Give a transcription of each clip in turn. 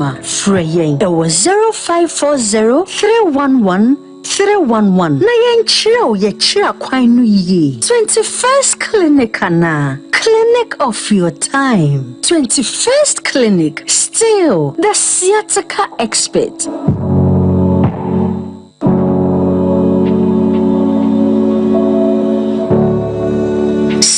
Freyen, it was 0540 311 311. Na yenchiro ye chira kwainu ye. 21st clinic ana. Clinic of your time. 21st clinic. Still the sciatica expert.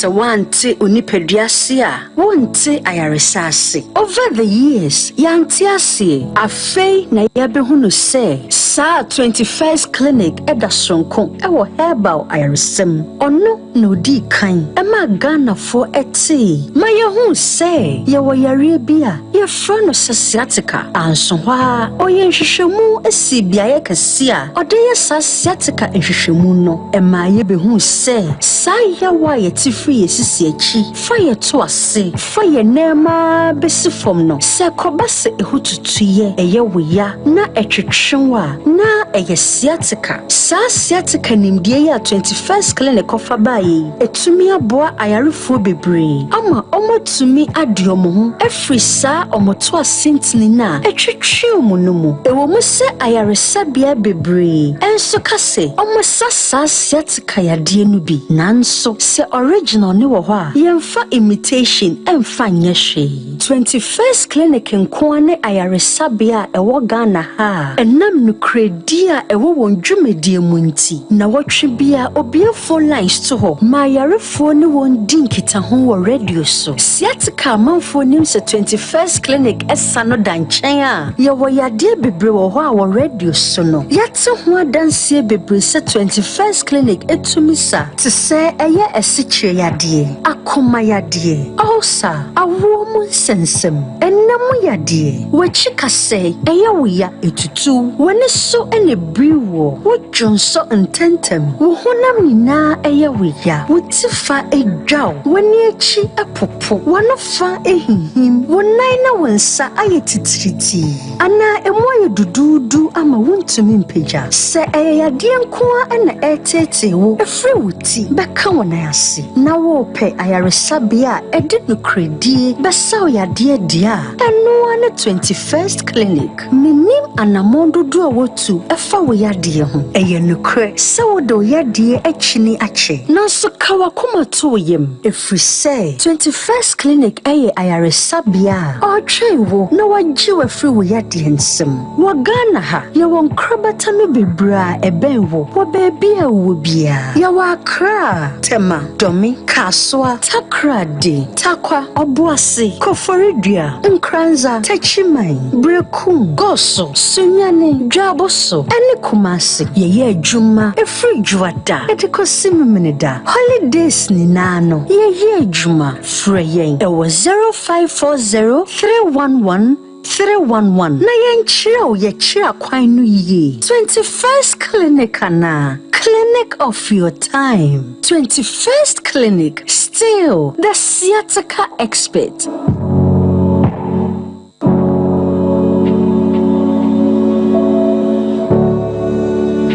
So wante unipeduasia, wante ayaresasi. Over the years, yantiasi, afei na yabehunu se, sa 21st clinic eda sonko, ewo herbal ayaresem. Ono no di kan, ema Ghana for eti. Ma yehu se, yewo yarebia, ye frano sciatica, ansonwa, oye nhwehwemu esi biaye kasia, ode ye sa sciatica nhwehwemu no, ema yebehu se, sa yawa yetifi yesisiachi fire to ase fire nema besi fom no se kobase ehututuye eyeweya na etwetwenwa na sciatica sa sciatica nimdie ya 21st clinic of abayi etumi aboa ayarefo bebre ama omotumi adiomo ho efrisa omoto asintini na etwetwe omunumu ewo mu se ayaresabia bebre enso kase omosasa sciatica yade no bi nanso se original ni wo ho a yemfa imitation emfa nyehwe 21st clinic nkoane ayaresabia ewo Ghana ha enam no kredia ewo wondwumedie munti na wotwe bia obiefo lines to ho ma yarefo ni won dinkita ho wo radio so sciatica manfo nim se 21st clinic esano danchen a ye wo yade bebre wo ho a wo radio so no yate ho adanse bebre se 21st clinic etumisa te se eye esichire yade akoma yade ulcer awo mu sensem enam yade wachika se eye wuya etutu woni so ene briwo wodwonso ntentem wo honam nyina eye wuya wotifa edwaw woni echi epopo wono fa ehihim wonai na wonsa ayetitiriti ana emoye dududu ama wontumi mpeja se eye yade nkoa ena etete wo efri wuti beka wona ase na wo pe ayaresabia edi no kredi besa yade dia eno ana 21st clinic minim anamondo do wotu efa wo yade ho eye no kre se wo do yade achini ache nanso kawa kuma to yem efri se 21st clinic eye ayaresabia otwewo na wagye wafri wo yade nsem wo Ghana ha ye won krabata no bebra ebenwo wo baby wo bia ya wa Accra tema domi kaswa takrade takwa obuase koforidua nkranza tachiman brekum goso sunyane dwaboso ene kumase ye adwuma efri dwada etikosimmenida holidays ni nano ye adwuma freyen ewo 0540 311 311 na yenchiro ye chira kwainu ye 21st clinic ana clinic of your time 21st clinic still the sciatica expert.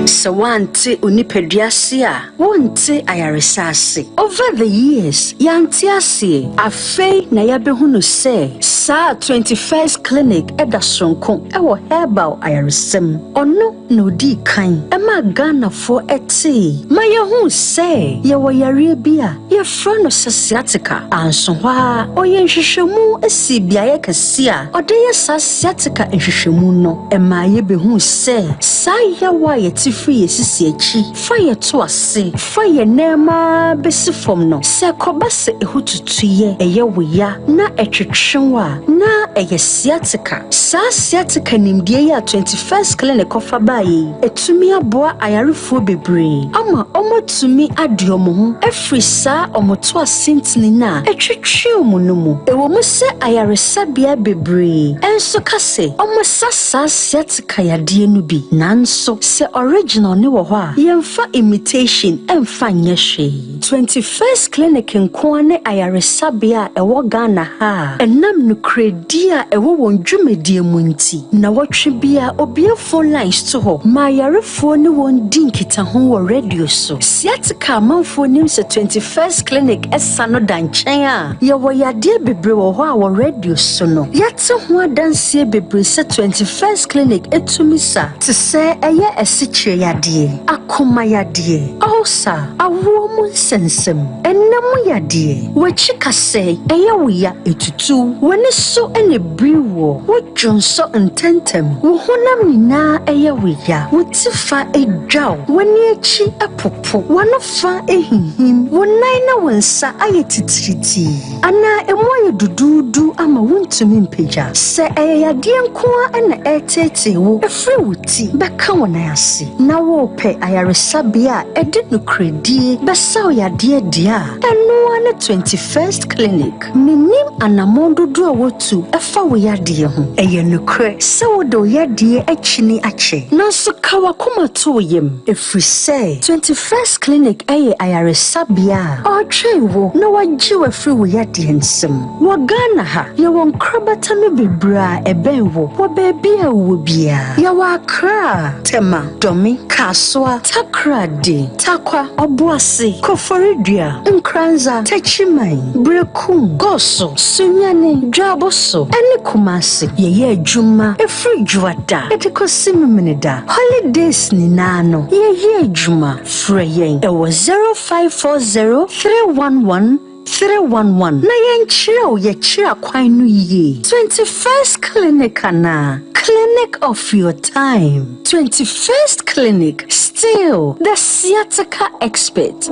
So wante unipeduasia wonte ayaresasi. Over the years yantiasi afei na yabehunu se sa 21st clinic eda sonko ewo herbal ayaresem ono no di kan ema Ghana for eti ma yehu se yewo yarebia ye frano sciatica ansonwa oye nhwehwemu esi biaye kasia ode ye sciatica nhwehwemu no ema yebehu se sa yawa yetifi yesisiachi fire to ase fire nema besi fom no se kobase ehututuye eyeweya na etwetwenwa na sciatica sa sciatica nimdie ya 21st clinic of abayi etumi aboa ayarefo bebre ama omotumi adiomo ho efrisa omoto asintini na etwetwe omunumu ewo mu se ayaresabia bebre enso kase omosasa sciatica yade no bi nanso se original original ne wo ho a yemfa imitation emfa nyehwe 21st clinic nkoane ayaresabia ewo Ghana ha enam no kredia ewo won dwumedie munti na wotwe bia obie phone lines to ho ma yarefo ne won dinkita ho wo radio so siatika manfo nim se 21st clinic esa no danchen a ye wo yade bebre wo ho a wo radio so no yate ho adanse bebre se 21st clinic etumisa te se eye esichire yade akoma yade ulcer awo mu sensem enam yade wachika se eye wo ya etutu woni so ene briwo wo dwonso ntentem wo honam nyina eye wo ya wo tifa edwaw woni echi epopo wono fa ehihim wonai na wonsa aye titiriti ana emoye dududu ama wontumi mpeja se eye yade nkoa na etete wo efre wuti beka wona ase na wo pe ayaresabia edi no kredi besa yade dia eno ana 21st clinic minim anamondo do wotu efa wo yade ho eye no kre se wo do yade achini ache nanso kawa koma to yem efri se 21st clinic eye ayaresabia o trewo na wagye wafri wo yade nsem wo Ghana ha ye won krabata me bebra ebenwo wo baby a wo bia ye wa Accra Tema Domi Kaswa Takrade Takwa Obuase Koforidua Nkranza Techimai Brekum Goso Sunyane Dwaboso ene Kumasi ye adwuma efri dwada etikosi memeneda holidays ni nano ye adwuma freyen ewo 0540 311 311 na yenchiro ye chira kwan no ye 21st clinic na clinic of your time 21st clinic still the sciatica expert.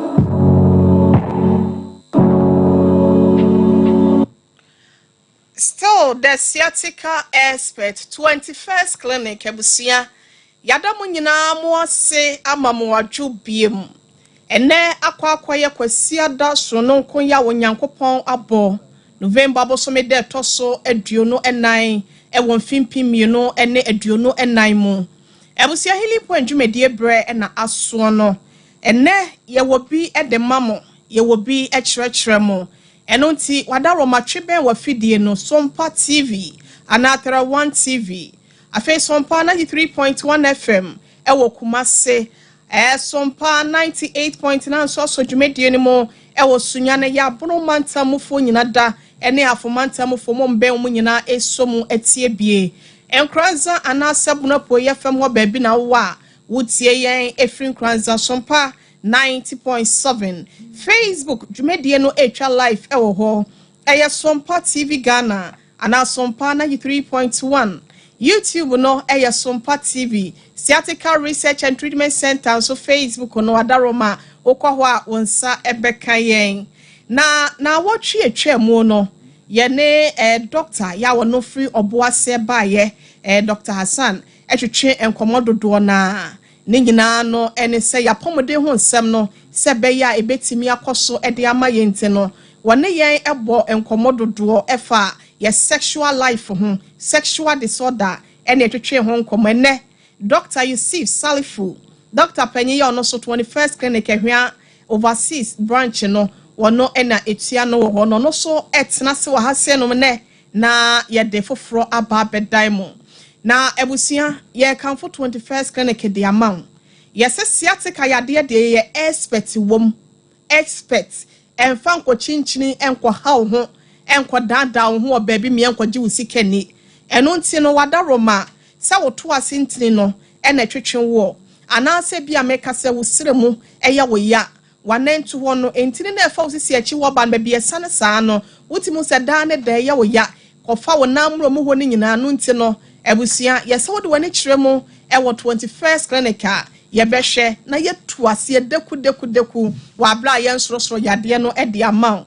Still the sciatica expert 21st clinic ebusia yadamu nyina mo ase amamu adwo biem ene akwa ye kwasia da so no nkonya wonyankopon abo November abosome de toso aduonu enan ewo mfimpim no ene aduonu enan mu ebusia hili point dwumedie bre na aso no ene ye wo bi de mamo ye wo bi ekyerekere mu eno nti wadaro matweben wa fidie no Sompa TV anatara 1 TV afi Sompa 93.1 FM ewo Kumase Sompa 98.9 so dwumedie ni mo ewo sunyane ya bono mantamufo nyina da ene afomantamufo mo mben mu nyina esomu etie bie enkranza anasabuna po yefem ho baabi na wa wotie yen efrin kranza Sompa 90.7 Facebook dwumedie no etwa live ewo ho eye Sompa TV Ghana ana Sompa 93.1 YouTube no eye Sompa TV Sciatica Research and Treatment Center so Facebook no adaroma okwa ho a wonsa ebeka yen na wotwe etwa mu no ye ne doctor ya wono free oboase baye Dr. Hassan etwetwe enkomododo na ne nyina no ene se yapomode ho nsem no se be ya ebetimi akoso ede ama yente no wone yen ebo enkomododo efa ye sexual life ho sexual disorder ene etwetwe ho nkomene Dr. Yusuf Salifu Dr. Penye ya no so 21st clinic ehwa overseas branch no wono ena etia no ho no so etna se wa hase no ne na ye de foforo aba bedaimo na ebusia ye kanfo 21st clinic de amount ye se sciatica yade de ye expert wom expert enfan ko chinchini enko haw ho enko dada ho obabi mi enko ji usikani eno nti no wadaroma sa woto asintini no ena twetwe wo anase bia meka se wo siremu eya wo ya wanentu ho no entini na efa osisi achi wo ban bia sane saa no wutimu se dan ne da eya wo ya kofa wo namro mu ho ni nyina no nti no ebusia yesa wo de wani kiremu ewo 21st clinic ye behwe na ye tuase deku wa bra ye nsorosoro yade no e de amount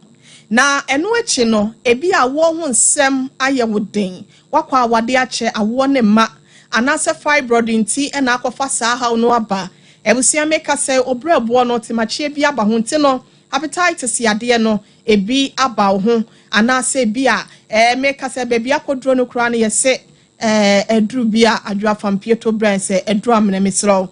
na eno echi no ebi awo ho nsem aye woden wakwa awade ache awo ne ma anase fibroid nti e na akofa saa ha no aba ebusia meka se obrebo no timachi bi aba ho nti no hepatitis yade no ebi aba ho anase bia meka se bebi akodro no kura ne ye se edru bia adwa fampieto brand se edru amene mesro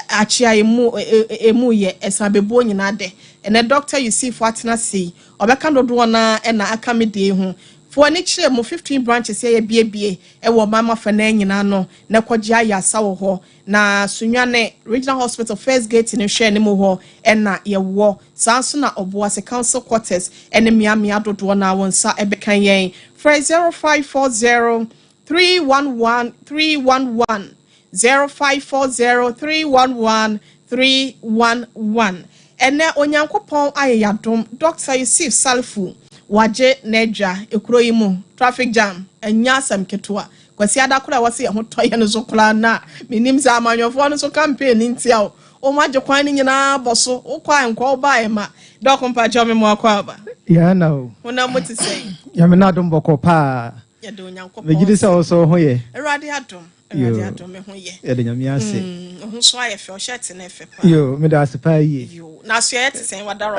achia emu ye esabebo nyina de ene doctor you see for atena see obeka dodo na e na aka me de hu for ni kire mu 15 branches ye biebie e wo mama fa na nyina no na kwaji ayasa wo ho na sunwane regional hospital first gate ni hwe ni mu ho e na ye wo sanso na oboase council quarters ene miamia dodo na wonsa e beka yen for 0540 311 311 0540-311-311. Ene onyankopon ayeyadom Dr. Yusuf Salfu waje nedja ekuro traffic jam enya asam ketua kwasi adakora wase ye hotoye no so kula na minim za amanyofo no so campaign ntia o maje kwan ni nyina boso ukwa nkwa oba ema dokompa jome mo akwa ba ya na o una moti say ya me na dom boko pa ya do onyankopon me gidi sa so ho ye erade adom erade adom me ho ye ya de nyame ase ho so aye fe o shirt na fe pa yo me da asipa ye yo na so ye tesen wadaro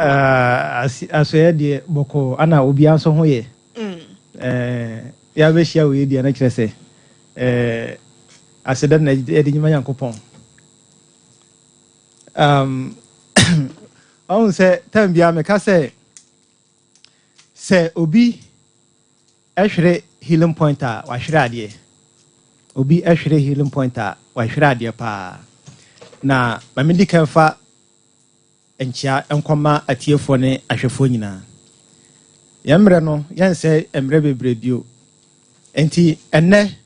aso ye de boko ana obi anso ho ye ya be hia we de na kire se aseda na de nyima yankopon on se tambia me ka se obi ehwere healing point a wa hwere ade obi ehwere healing point a wa hwere ade pa na ma me dikan fa enchia enkoma atiefo ne ahwefo nyina yemre no yense emre bebre bio enti enne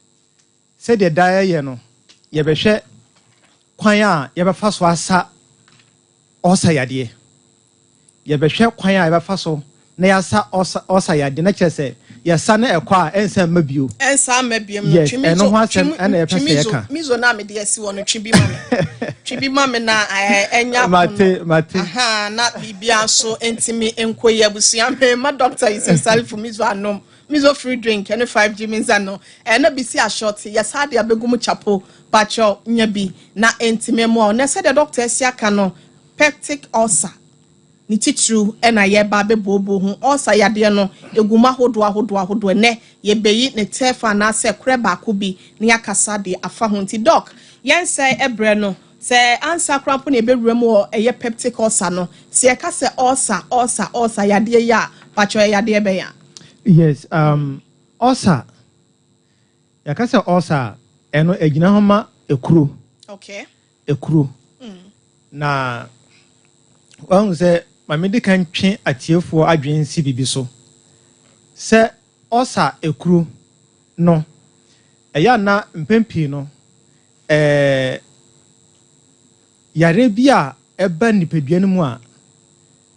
se de dae ye no ye behwe kwan a ye befa so asa osa yade ye behwe kwan a ye befa so na yasa osa yade na kyese yasa na ekwa ensa mabio ensa mabiem no twimi eno ho asem na ye pese ye ka mizo na me de asi wono twibi mame na enya mate aha na bibia so entimi enkoye abusia me ma doctor Yusuf Salfu mizo anom mizo free drink and 5G minza no na bisi a short yasa de abegum chapo pacho nyabi na entimi mo na said the doctor asiaka no peptic ulcer ni titru na ye ba be bobo hu ulcer yade no eguma hodo ne ye beyi ne tefa na se kure ba ko bi ne yakasa de afa ho nti doc yen say ebre no se answer cramp na ebewura mu eye peptic ulcer no se ye ka se ulcer yade ya pacho yade be ya yes ulcer ya ka se ulcer eno egina homa ekuro okay ekuro na wan se ma me de kan twe atiefo adwen si bibi so se ulcer ekuro no eya na mpempi no yare bia eba nipadua mu a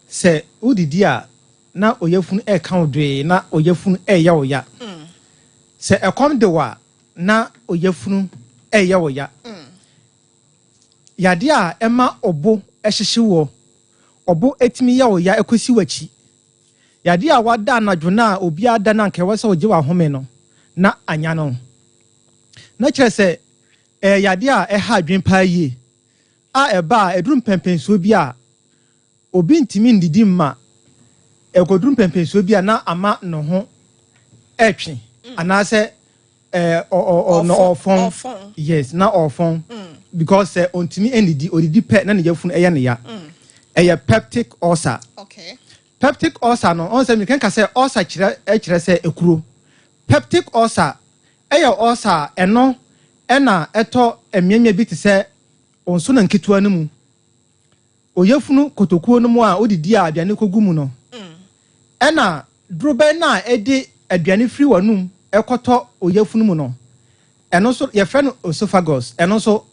se udidi a na oyafunu e kan odwe na oyafunu ya oya se ekom de wa na oyafunu ya oya yade a ema obo ehyehyewo obo etimi ya oya ekosi wachi yade a wada anadwo na obi ada na nke wese oje wa home no na anya no na kire se yade a ha adwen pa yie a eba edrum pempenso bi a obi ntimi ndidi mma ekodrum pempenso bi a na ama no ho etwe anase no ofon yes na ofon because ontimi endidi odidi pe na ne yafunu eye ne ya eye peptic ulcer okay peptic ulcer no on se mi kan ka se ulcer kire se ekuro peptic ulcer eye ulcer eno na eto emiamia bi te se onso na nketua no mu oyafunu kotokuo no mu a odidi a aduane kogumu no ena drobe na edi aduane free wanum ekoto oyafunu mu no eno so ye friend esophagus eno so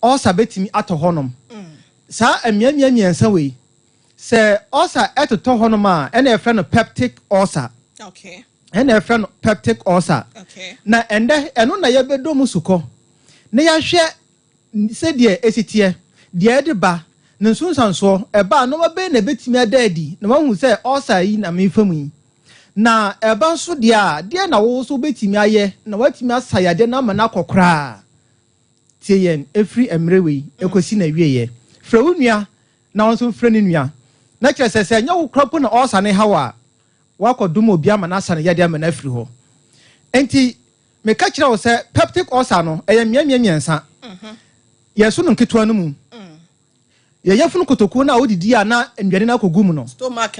ulcer betimi ato honom sa amiamia miensa we se ulcer etoto honom a ena ye friend peptic ulcer okay ena ye friend peptic ulcer okay na ende eno na ye bedo mu suko na ya hwe se de esitie de de ba ne sunsanso eba no mabe na betimi adadi na wahu se ulcer yi na mefamu yi na eba nso de na wo so betimi aye na watimi asayade na ma na kokora tien efri emrewe ekosi na wieye frewunua na wonso freni nua na kire se nya wo kropo na ulcer ne hawa wakodum obi ama na asane yade ama na afri ho enti me ka kire wo se peptic ulcer no eye miensa yeso no nketua no mu yefunu kotokuo na odidi a na ndwane na kogu mu no stomach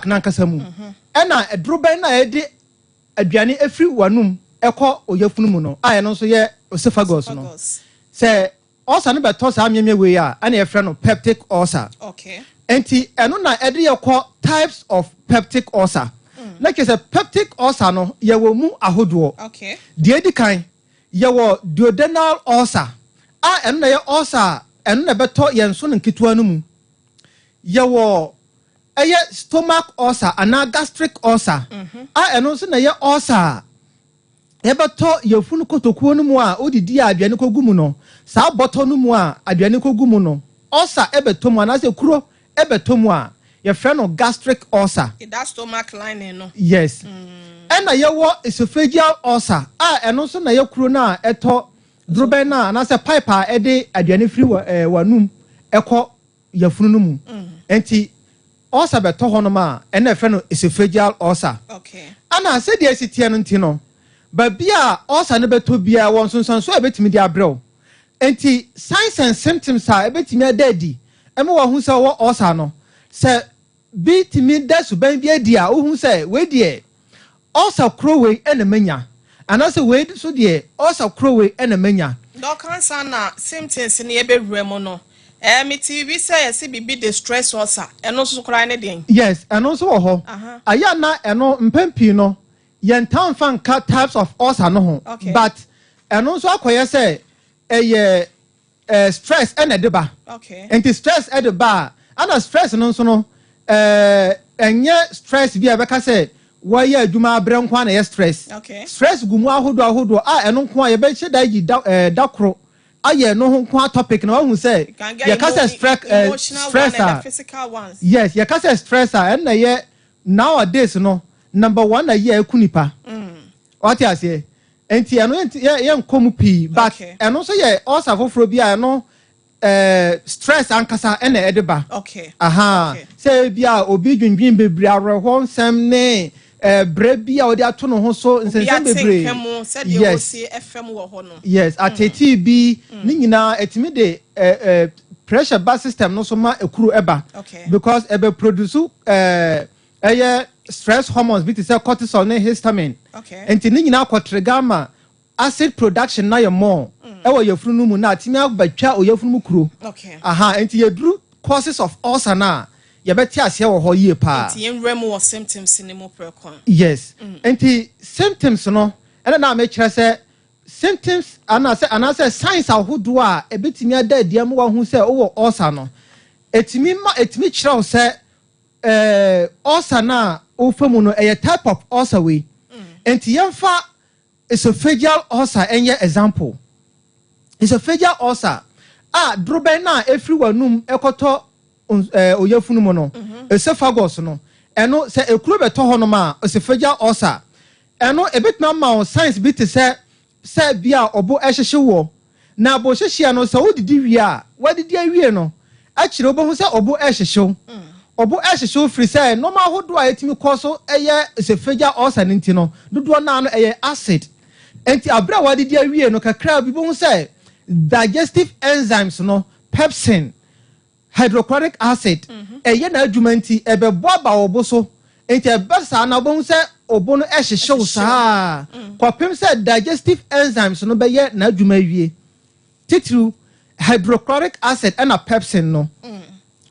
na nkasa mu na edroben na ede aduane efri wanum ekọ oyefunu mu no a no so ye esophagus no se ulcer no beto sa amyemye we a na yefre no peptic ulcer. Okay. Enti eno na ede yekọ types of peptic ulcer. Like I said, peptic ulcer no ye wo mu ahodo. Okay. Die di kan ye wo duodenal ulcer. Eno na ye ulcer eno na beto ye nso nketwa no mu. Ye wo eye stomach ulcer ana gastric ulcer. Eno nso na ye ulcer ye beto ye funu kotokuo no mu a odidi aduane kogu mu no. Sa boto no mu a aduane kogu mu no. Ulcer ebeto mu ana se kuro ebeto mu a your friend of gastric ulcer. That stomach lining, no? Yes. And na yewo esophageal ulcer. And also na ye kuro na eto drobe na and as a pipe ede aduane free wanum ekọ yafunu mu. Enti ulcer beto hono ma and na friend of esophageal ulcer. Okay. And I said yes it no ntino. But bia ulcer ne beto bia won so so ebetimi di abrel. Enti signs and symptoms are ebetimi adadi. Emo wa hu se wo ulcer no. Se bi timi dasu ban bi adia ohun se we die ulcer crowway ene manya anase we so die ulcer crowway ene manya no cancer na symptoms ni ebe wremo no me tv say yes bibi the stress ulcer eno so kra ne den yes eno so wo ho aya na eno mpempi no yentan fan ka types of ulcer no ho but eno so akoye say eye stress ene deba okay enti stress edeba ana stress no so no enye stress bi abeka say why adwuma abre nkwa na ye stress okay stress gumu ahodo eno nkwa ye be hye daji dakro aye no ho nkwa topic na hu say ye ka say stress physical ones yes ye ka say stress and na ye nowadays no number 1 na ye akunipa what you say enti eno ye nkomu pi but eno so ye ulcer foforo bi eno stress ankasa ena edeba okay say bia obi dwindwin bebre areho nsem ne bre bia odi ato no ho so nsensem bebre yes fm wo ho no yes ateti bi ni nyina etimi de pressure bar system no so ma ekuru eba because ebe produce stress hormones bi te say cortisol ne histamine enti ni nyina akotrigama acid production na your more ewo yefunu no mu na atimi abatwa oyefunu mu kuro enti yedru causes of ulcer na ye beti ase wo ho yie pa enti yenwrem wo symptoms ni mo prekon yes enti symptoms no ena na me kire se symptoms anase signs ahodo a ebetimi ada adiam wo hu se wo ulcer no etimi kire wo se ulcer na ofamu no a type of ulcer we enti yemfa esophageal ulcer enye example esophageal ulcer droben na efri wanum ekoto oyefunu mo no esophagus no eno se ekuro beto ho no ma esophageal ulcer eno ebetna ma science bit se bia obo ehhehye wo na bo hhehye no se odidi wi a wadidi awie no akire obo hu se obo ehhehye obo ehhehye free se normal hodo a etimi koso eye esophageal ulcer nti no dodo na no eye acid enti abra wadidi awie no kakra bi bo hu se digestive enzymes no pepsin hydrochloric acid eye na adwumanti ebebo ba obo so enti ebesa na bo hu se obo no ehhehye saa kwapem se digestive enzymes no be ye na adwuma wie titru hydrochloric acid and a pepsin no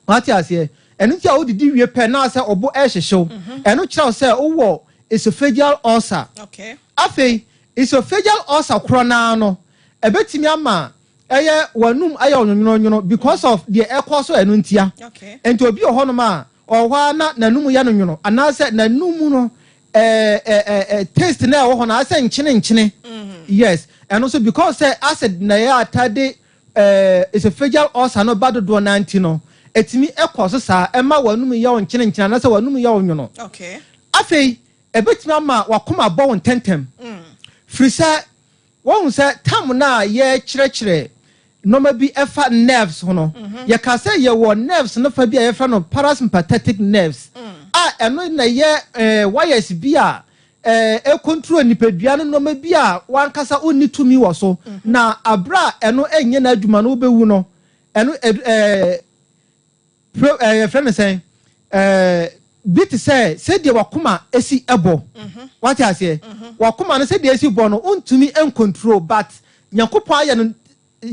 what you say enu ti a odidi wie pe na se obo ehhehye enu kira se owo esophageal ulcer okay afei esophageal ulcer krona no ebetimi ama eye wanum aya onyono because of the ekoso enu ntia okay enti obi ohono ma ohwa na nanum ya nyono anase nanum no taste na wo hono ase nchene yes and also because say acid na ya atade esophageal ulcer no badodo na anti no etimi ekoso sa ema wanum ya nchene anase wanum ya onyono okay afei ebetimi ama wakoma bo ntentem frisa won say tam na ye kirekire no ma bi efa nerves hono ye ka say ye wo nerves no fa bi a ye fa no parasympathetic nerves eno na ye wires bi a e control nipadua no ma bi a wankasa onni tumi wo so na abra eno enye na adwuma no bewu no eno friend saying bit say said the wakuma esi ebo what I say wakuma no said the esi bo no untumi en control but nyankopon aye no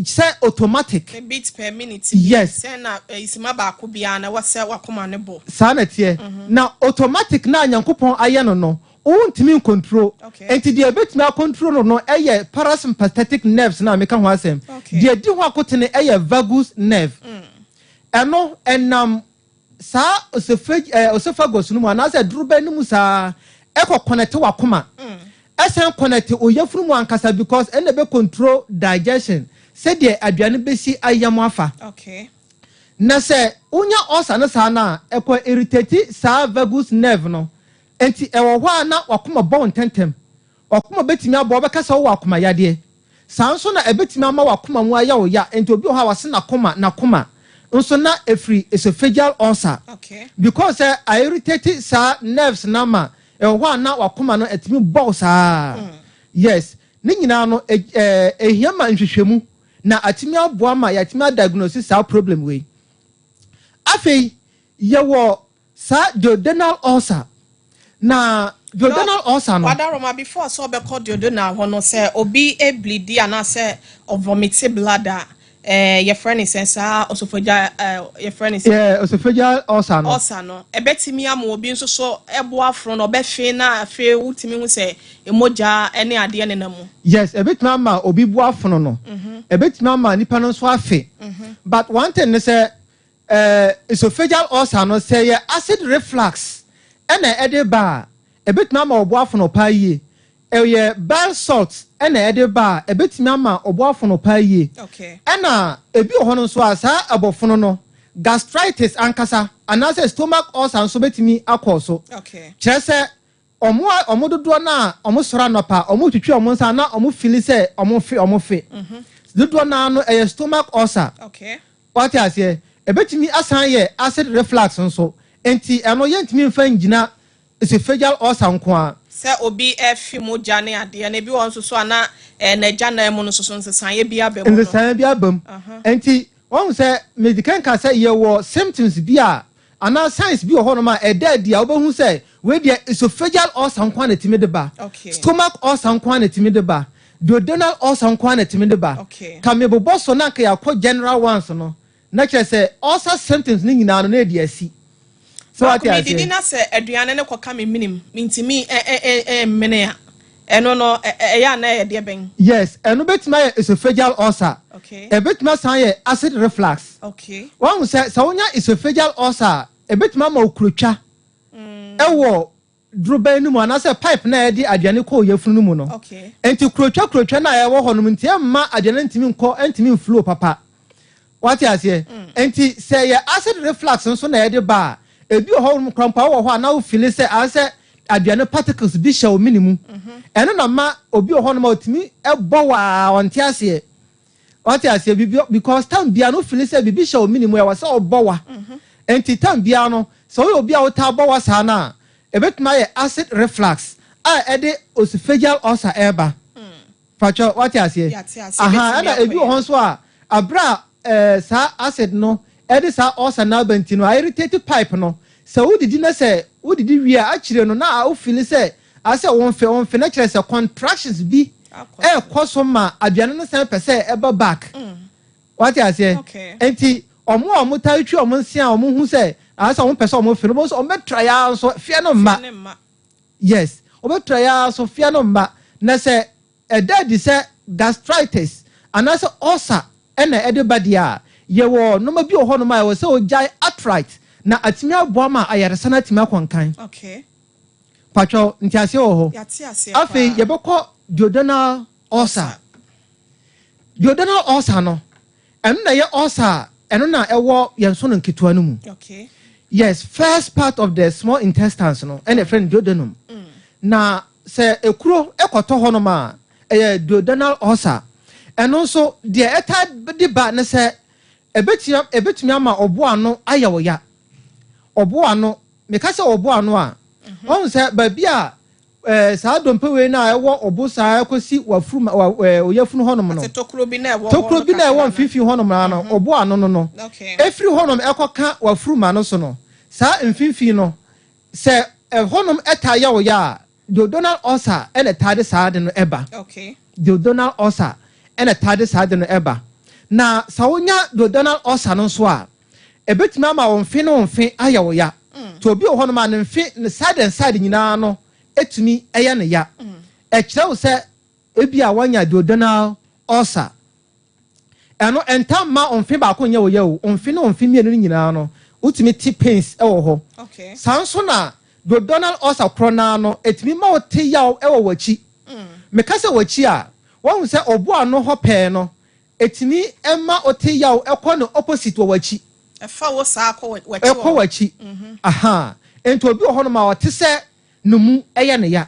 say automatic a bit per minute yes say na isima ba ko bia na wase wakuma ne bo sa na tie na automatic na nyankopon aye no untumi control enti the bit me control no eye parasympathetic nerves na meka ho asem the di ho akotene eye vagus nerve eno enam sa osophagus no mu ana se druba no mu sa eko connect wakoma esen connect oyafuru mu ankasa because ene be control digestion say the aduane besi ayam afa na se unya osa no sa na eko irritate sa vagus nerve no enti ewo ho na wakoma bon tentem wakoma betimi abo be kasa wo wakoma yade sa nso na ebetimi ama wakoma mu aya wo ya enti obi ho ha wase na koma nso na efri esophageal ulcer because I irritate sa nerves na ma ewo ho na wakoma no etimi bo sa yes ni nyina no ehiama nhwehwemu na atimi abo ama ya atimi diagnose sa problem we afei yewo sa duodenal ulcer na duodenal ulcer no wadaroma before so be called duodenal ho no say obi e bleed ana say vomit bladder your friend is sensa osophageal your friend is esophageal ulcer no ebetimi am obi nso so ebo afro no be fe na fe wutimi hu say emoja ene ade ne namu yes ebetimi ama obi bu afro no ebetimi ama nipa no so afe but one thing is esophageal ulcer no say acid reflux ena ede ba ebetimi ama obo afro no pa yie eye bile salt ena ede ba ebetimi ama obo afro no pa yie ena ebi ohono so asa abofono no gastritis ankasa anase stomach ulcer so betimi akoso chese omo dodo na omo sora no pa omo twitwi omo nsa na omo feel say omo fe dodo na no eye stomach ulcer what I say ebetimi asan ye acid reflux nso enti eno yentimi mfa ngina esophageal ulcer nko a se obi efi moja ne ade na bi won so ana na ja na emu no so nsesan ye bia bem no nsesan bia bem enti won se medical can say ye wo symptoms bia ana signs bi ho no ma eda dia obehu se we dia esophageal ulcer nko na timi de ba stomach ulcer nko na timi de ba duodenal ulcer nko na timi de ba kamebo so na ka yakọ general ones no na kire se ulcer symptoms ni nyina no na edi asi so what you say didn't say aduane ne koka me minim mintimi mene ya eno no ya na ye de ben yes eno betima ye esophageal ulcer betima san ye acid reflux one say so onya esophageal ulcer betima ma okurotwa ewo druba ni mu ana say pipe na ye de aduane ko yefunu mu no enti kurotwa na ye wo ho no ntia ma aduane ntimi nko ntimi flow papa what you say enti say ye acid reflux nso na ye de ba ebi ho krampa wo na wo feel say ase aduane particles bi show minimum eno na ma obi ho no ma otimi ebo wa onte ase what you say because time bia no feel say bi show minimum e wa say obo wa enti time bia no so obi a wo ta bo wa sa na ebetuma ye acid reflux a ede esophageal ulcer eba facho what you say aha na ebi ho so a abra sa acid no edi sa ulcer na bantino irritated pipe no so wodidi na say wodidi wi a akire no na wo feel say ase won fe na kire say contractions bi koso ma aduane no say pese eba back what you say enti omo ta twi omo nsia omo hu say ase omo pese omo fe no so omo try ya so fia no ma yes omo try ya so fia no ma na say edadi say gastritis anase ulcer ena edeba dia yewo no ma bi oho no ma yewo se ojai arthritis na atimi aboa ma ayaresa na atimi akonkan pacho ntiase oho afi yebekọ duodenal ulcer no eno na ye ulcer eno na ewo yenso no nketua no mu yes first part of the small intestines no and a friend duodenum na se ekuro ekoto ho no ma duodenal ulcer eno so de eta de ba na se ebetumi ama obo ano ayawo ya obo ano me ka se obo ano a won se ba bia saa dompe we na ewo obosa akosi wafuru oyafunu honom no tokro bi na ewo mfifi honom na no obo ano no efiri honom ekoka wafuru ma no so no saa mfifi no se honom etaya wo ya duodenal ulcer ene tade saa de no eba duodenal ulcer ene tade saa de no eba na sawonya duodenal ulcer no so a ebetimi ama wonfe no wonfe aya wo ya to obi ho no ma ne mfe ne side and side nyina no etumi eya ne ya ekire wo se ebi a wanya duodenal ulcer eno entamma onfe ba ko nya wo ya o onfe no onfe mienu nyina no utumi ti pains ewo ho sanso na duodenal ulcer krona no etumi ma wo te ya ewo wachi meka se wachi a won se obo ano ho pe no etumi ema ote ya ekọ no opposite wo wachi efa wo saa ekọ wachi aha ento obi ho no ma wote se numu eye ne ya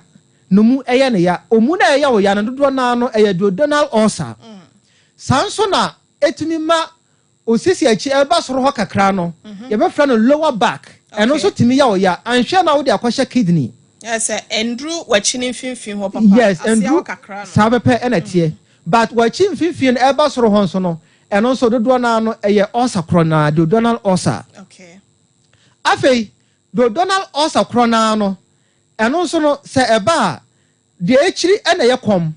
numu eye ne ya omu na eye wo ya no dodo na no eye duodenal ulcer sanso na etumi ma osisi achi eba soro ho kakra no ye be fra no lower back eno so timi ya wo ya anhwe na wo de akwahye kidney yes endru wachi ni mfimfin ho papa yes endru kakra no sabepe enetie but wachi mfimfin eba soro ho so no eno so dodo na no eye ulcer krona duodenal ulcer afei duodenal ulcer krona no eno so no se eba de echiri ene ye kom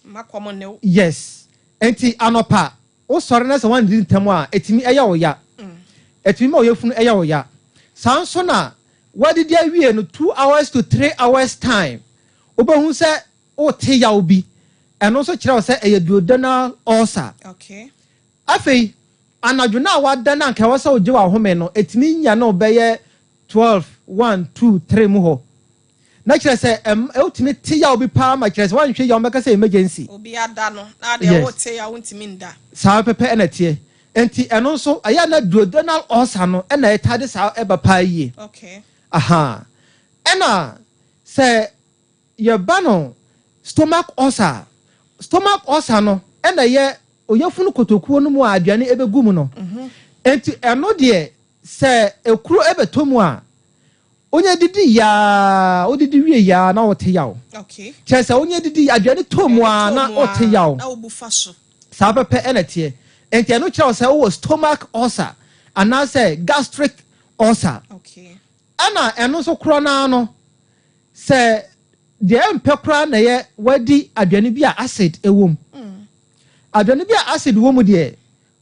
makom ne yes enti anopa o sore na se wan di ntemu a etimi eya wo ya etimi ma oyefunu eya wo ya sanso na wadidi awie no 2 hours to 3 hours time obahu se o te ya obi eno so kire o se eye duodenal ulcer afei anadwo na wada na nka wasa oje wa home no etimi nya na obeye 12 1 2 3 mu ho na kire se etimi te ya obi pa ma kire se wan hwe ya o meka se emergency obi ada no na de o te ya wontimi nda saa pepe enetie enti eno so aya na duodenal ulcer no na etade saa eba pa yie aha ena se ye bano stomach ulcer no ena ye oyafunu kotokuo no mu aduane ebegum no enti eno de se ekuro ebetomu a onye didi ya odidi wie ya na wote yawo chese onye didi aduane tomu a na wote yawo na obufa so saa pepe enetie enti eno kire se wo stomach ulcer ana se gastric ulcer ana eno so krona no se de empekra na ye wadi aduane bi a acid ewom aduane bi a acid wom de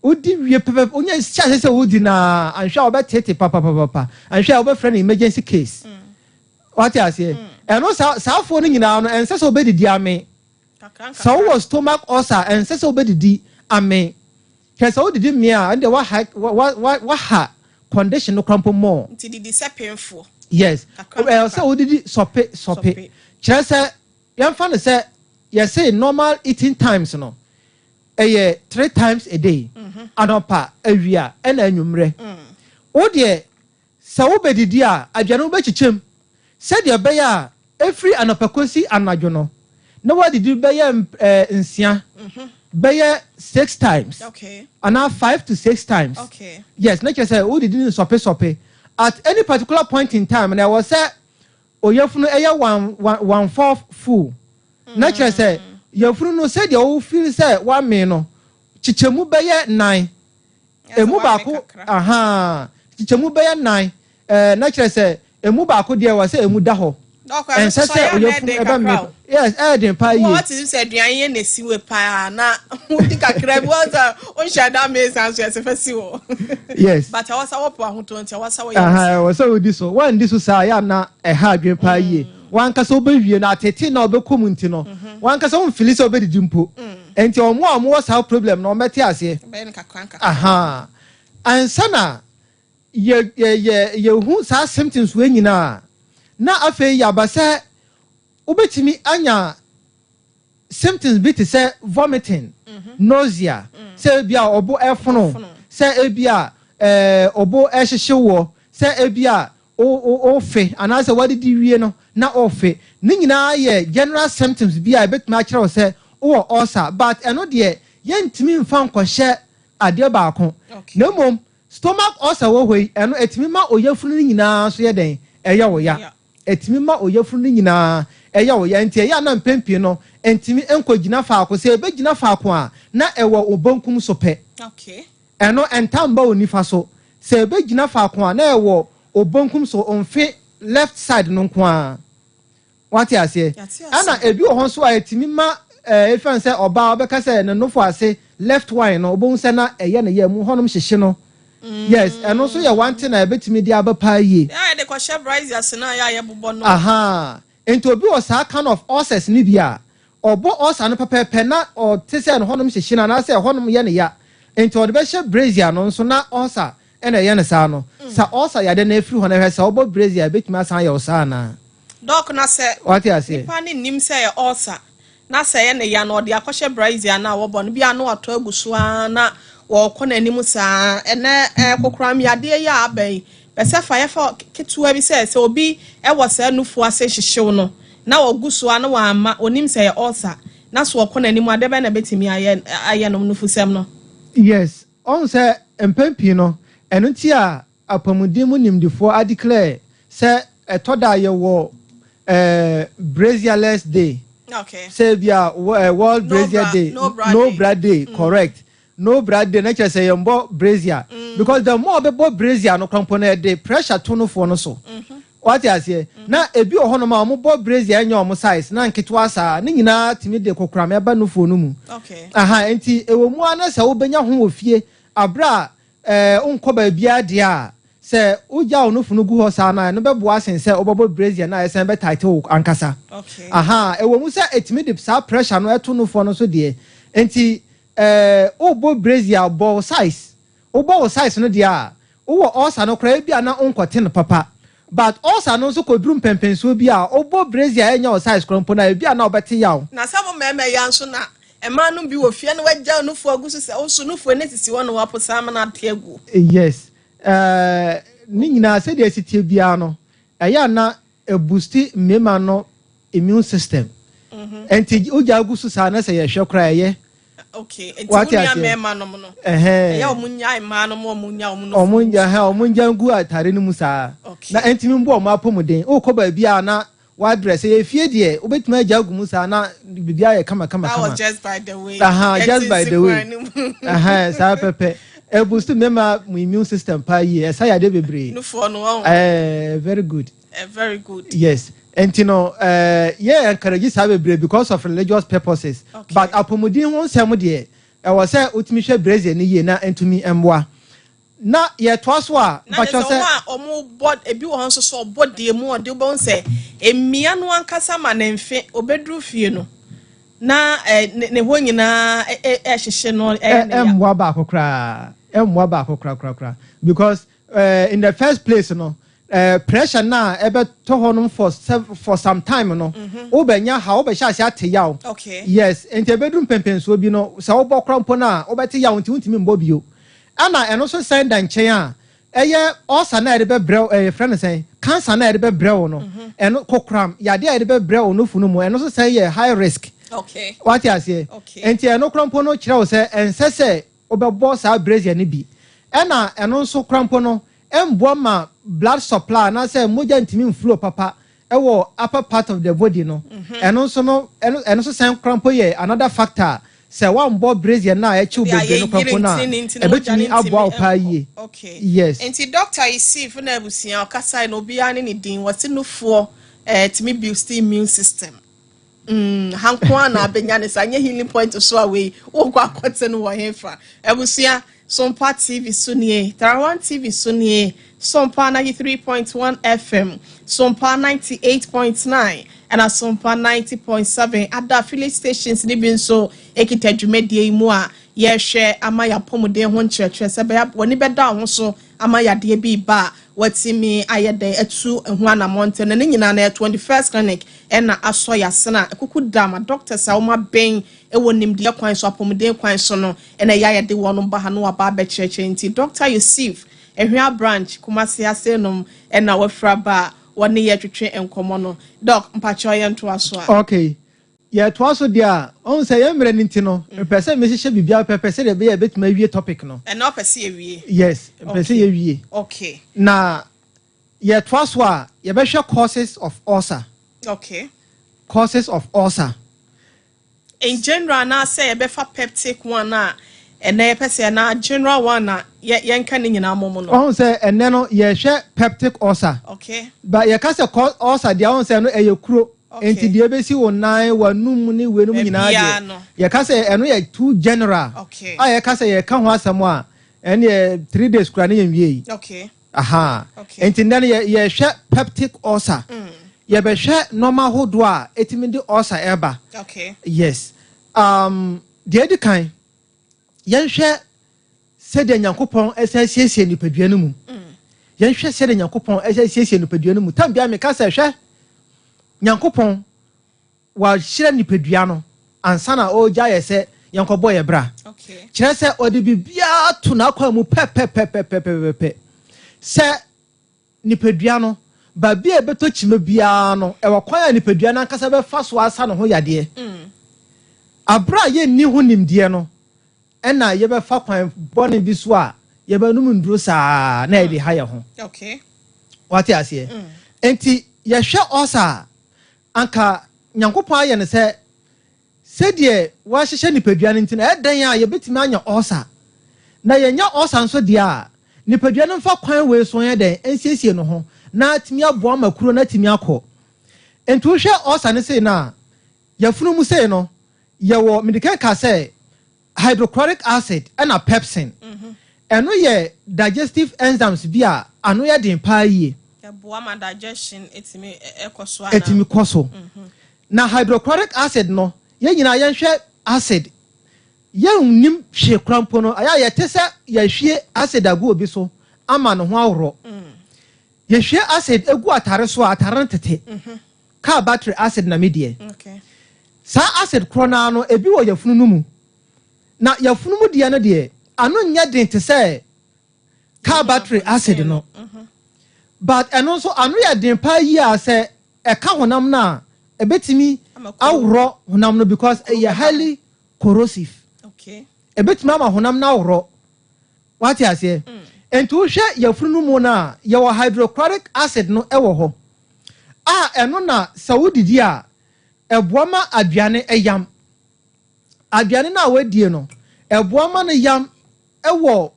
odi wie pepe onye chance se wodi na anhwa obetete papa anhwa obefra na emergency case what you say eno saa fo no nyina no ense se obedidi ame so wo stomach ulcer ense se obedidi ame kese odidi me a ande wa ha condition no crampo more nti didi se painful yes so odidi sope kese yamfa no se you say normal eating times no 3 times a day anopa awia ena anwumre wo de se wo bedidi a adwane wo bechichem se de be ya every anopa kosi anadwo no na wadidi be ya nsia be ya 6 times and 5 to 6 times yes na say wo didi sope at any particular point in time na was say oyafunu eya 1/4 full na say yafunu no say de wo feel say 1 me no chichemu be ya 9 emu ba ko chichemu be ya 9 na say emu ba ko de was say emu da ho and say oyafunu eba me yes den pa yi what is say duan na siwe pa na udi kakra bi was on shada me sanso yes fasi wo yes but I was up ahoto ntia was wo yes was so di so one di so sa ya na ha dwen pa yi wan ka so bewie na tete na obekom nti no wan ka so mfili so obedidi mpo enti omo was have problem no meti ase be nka kwanka ansana ye hu sa symptoms we nyina na afei ya basa ubetimi anya symptoms bit say vomiting nausea say bia obo efono say bia obo ehyehewo say bia o fe anase wadidi wie no na ofe ni nyina ye general symptoms bia betimi akire say o ulcer but eno de yentimi mfa nkohye ade baako na mom stomach ulcer wo hoi eno etimi ma oyafunu nyina so ye den eye wo ya etimi ma oyafunu nyina eya wo ya nti eya na mpempie no entimi enkogina faako se ebe gina faako a na ewo obonkum so pe okay eno entamba onifa so se ebe gina faako a na ewo obonkum so onfe left side no nko a wati ase ana ebi wo ho so a etimi ma efan se oba obeka se ne nofo ase left wine no obon se na eye na ye mu honom hyehye no yes eno so ye wante na ebetimi di abapa yi ya de kwa chef rice asena ya ye bobọ no aha enti obi o sa kind of ulcers ni bia obo ulcer no pepepe na o tese no honom hyehye na se honom ye ne ya enti o de be hye brazier no so na ulcer ena ye ne sa no sa ulcer ya de na efiri ho na hwe sa obo brazier betimi asan ye ulcer na doc na se what you say nipa ni nim se ye ulcer na se ye ne ya no de akwhye brazier na wo bo no bia no ato aguso na wo kọ na nimu sa ene kokram yade ya abai pese fa ye fa ketua bi se obi wo sa nufu ase hyehyew no na wo guso na wa ama onim se ye ulcer na so kọ na nimu ade be na betimi aye no nufu sem no yes on se empempi no eno ti a apamudin mu nimdifo a declare se etoda ye wo brazierless day okay say bia world brazier day no bra day correct no brad de na say yembo brazier because the more be brazier no component de pressure to no for no so what you say na ebi oho no ma mo bo brazier nya omo size na nketwa sa ne nyina timi de kokram eba no fo no mu okay aha enti ewo mu ana se wo benya ho ofie abra unko ba bia de a se uja ono funu gu ho sa na no be bo asen se obobo brazier na esen be title ankasa okay aha ewo mu se etimi de sa pressure no eto no fo no so de enti obo brazier ball size obo size no dia wo ulcer no kra bia na onkote no papa but ulcer no so kodrum pempenso bia obo brazier enya size krampo na bia na obete yaw na sabo meme ya nso na ema no bi wo fie no wagya no fu agusu se wo so no fu ne sisi wono waposa ma na de agu yes ni nyina se de sitie bia no eya na boost mema no immune system enti uja agusu sa na se ye hwe kra ye okay enti mema no no ya omunya ma no mo omunya no omunya ngu atare ni musa na enti mi mbo o ma pomuden o ko ba bia na wa dress e fie de obetuma agya gu musa na bibia ye kama that was just by the way just by the way sa pepe e boost mema mu immune system pa yi e sa ya de bebre no for no very good very good yes enti no yeah encourage sa bebre because of religious purposes but apomudin ho nsem de e was say utimi hwe brazier ni ye na entumi emboa na ye toaso a bacho say omo bod ebi wo nso so body mu ode bo nse emia no ankasa ma na mfe obedru fie no na ne ho nyina hyehye no emboa ba akokra because in the first place no pressure na ebe to honum for some time no obenya ha obehya ase ate yaw okay yes ente bedrum pempenso bi no se obokra mpo na obete yaw ntimi mbo bio ana eno so send dan chen a eye ulcer na ede be brew friend say cancer na ede be brew no eno kokram yade ede be brew no funu mu eno so say ye high risk okay what you say ente eno krampo no kire wo say ensese obebo sa brazier ni bi ena eno so krampo no embo ma blood supply na say moja ntimi flow papa ewo upper part of the body no eno so sen krampo ye another factor say one bo brazier na e chi obebe no krampo na ebetimi abo pa ye okay yes enti doctor Isif na abusia okasa na obi ani ni din wati nufuo timi boost immune system hankwa na abenya ne sanye healing point so away wo kwa kwete no wo hefa abusia Sompa TV Sunie, Tarawan TV Sunie, Sompa 93.1 FM, Sompa 98.9, and a Sompa 90.7 at the affiliate stations living so ekita dwumadie mu a ye hwe amaya pomode ho nkyerɛkyerɛ sɛ bɛ woni bɛda ho so amaya de bi ba watimi ayede etu ho anamonte na nyina na 21st clinic na aso yasena ekuku dama doctor sa oma ben ewo nimde kwan so apomde kwan so no na yayede wono ba ha no aba ba kyerɛkyerɛ nti Dr. Yusuf ehwia branch Kumasi asenom na wafra ba woni ye twetwe enkomo no doc mpacho ye nto aso a okay ye to aso dia on say ye mre nti no pese me hye bibia pese de be ye betuma wie topic no na pese ye wie yes pese ye wie okay na ye to aso a ye be hwe causes of ulcer okay causes of ulcer. In general, now say befa peptic one and na person na general one na yen kan nyina momo no. On say and then no ye share peptic ulcer. Okay. But ye ka say ulcer dia on say no e kuro. Enti dia be si wonan wanum ni wenum nyina de. Ye ka say eno ye too general. Okay. Ye ka say ye ka ho asem a ene ye 3 days kura na ye wie. Okay. Aha. Okay. Enti then ye share peptic ulcer. Ye be share normal hodo a etimi de ulcer eba. Okay. Yes. The other kind yen hwe said Yankopon SSC nipadua no mu. Yen hwe said Yankopon SSC nipadua no mu. Tam bia me ka se hwe Yankopon wa hire nipadua no ansa na o gya ye se yankobo ye bra. Okay. Kire se odi bibia to na kwa mu pe se nipadua no ba bia beto chima bia no e wa kwan nipadua na nkasa be fa so asa no ho yade. Abra ye ni ho nimde no ena ye be fa kwan bone bi so a ye ba num nduro saa na e di ha ye ho. Okay. What you say? Enti ye hwe osa anka Nyankopon aye ne se de wa hyehye nipadua no ntina edan a ye betimi anya osa na ye nya osa nso de a nipadua no fa kwan we so ye den ensiesie no ho na timi aboa makuro na timi akọ. Enti wo hwe osa ne sei na ya funu mu sei no yawo medical ka say hydrochloric acid and a pepsin. Eno ye digestive enzymes bi a ano ye den pa yie. Ya boa ma digestion etimi ekoso ana. Etimi koso. Na hydrochloric acid no ye nyina ye hwe acid. Ye nnim hwe krampo no aya ye tese ye hwe acid agu obi so ama no ho awro. Ye hwe acid egu atare so atare ntete. Ka battery acid na medie. Okay. Sa acid krona no ebi wo yafunu no mu na yafunu mu de no de ano nya den te say car battery acid no but eno so ano ya den pa yi a say e ka honam na ebetimi awro honam no because e ya highly corrosive. Okay. Ebetimi ama honam na awro what you say ento hwe yafunu no mu na ye wo hydrochloric acid no e wo ho eno na sawudidi a ebuama aduane eyam aduane na wadie no ebuama no yam ewo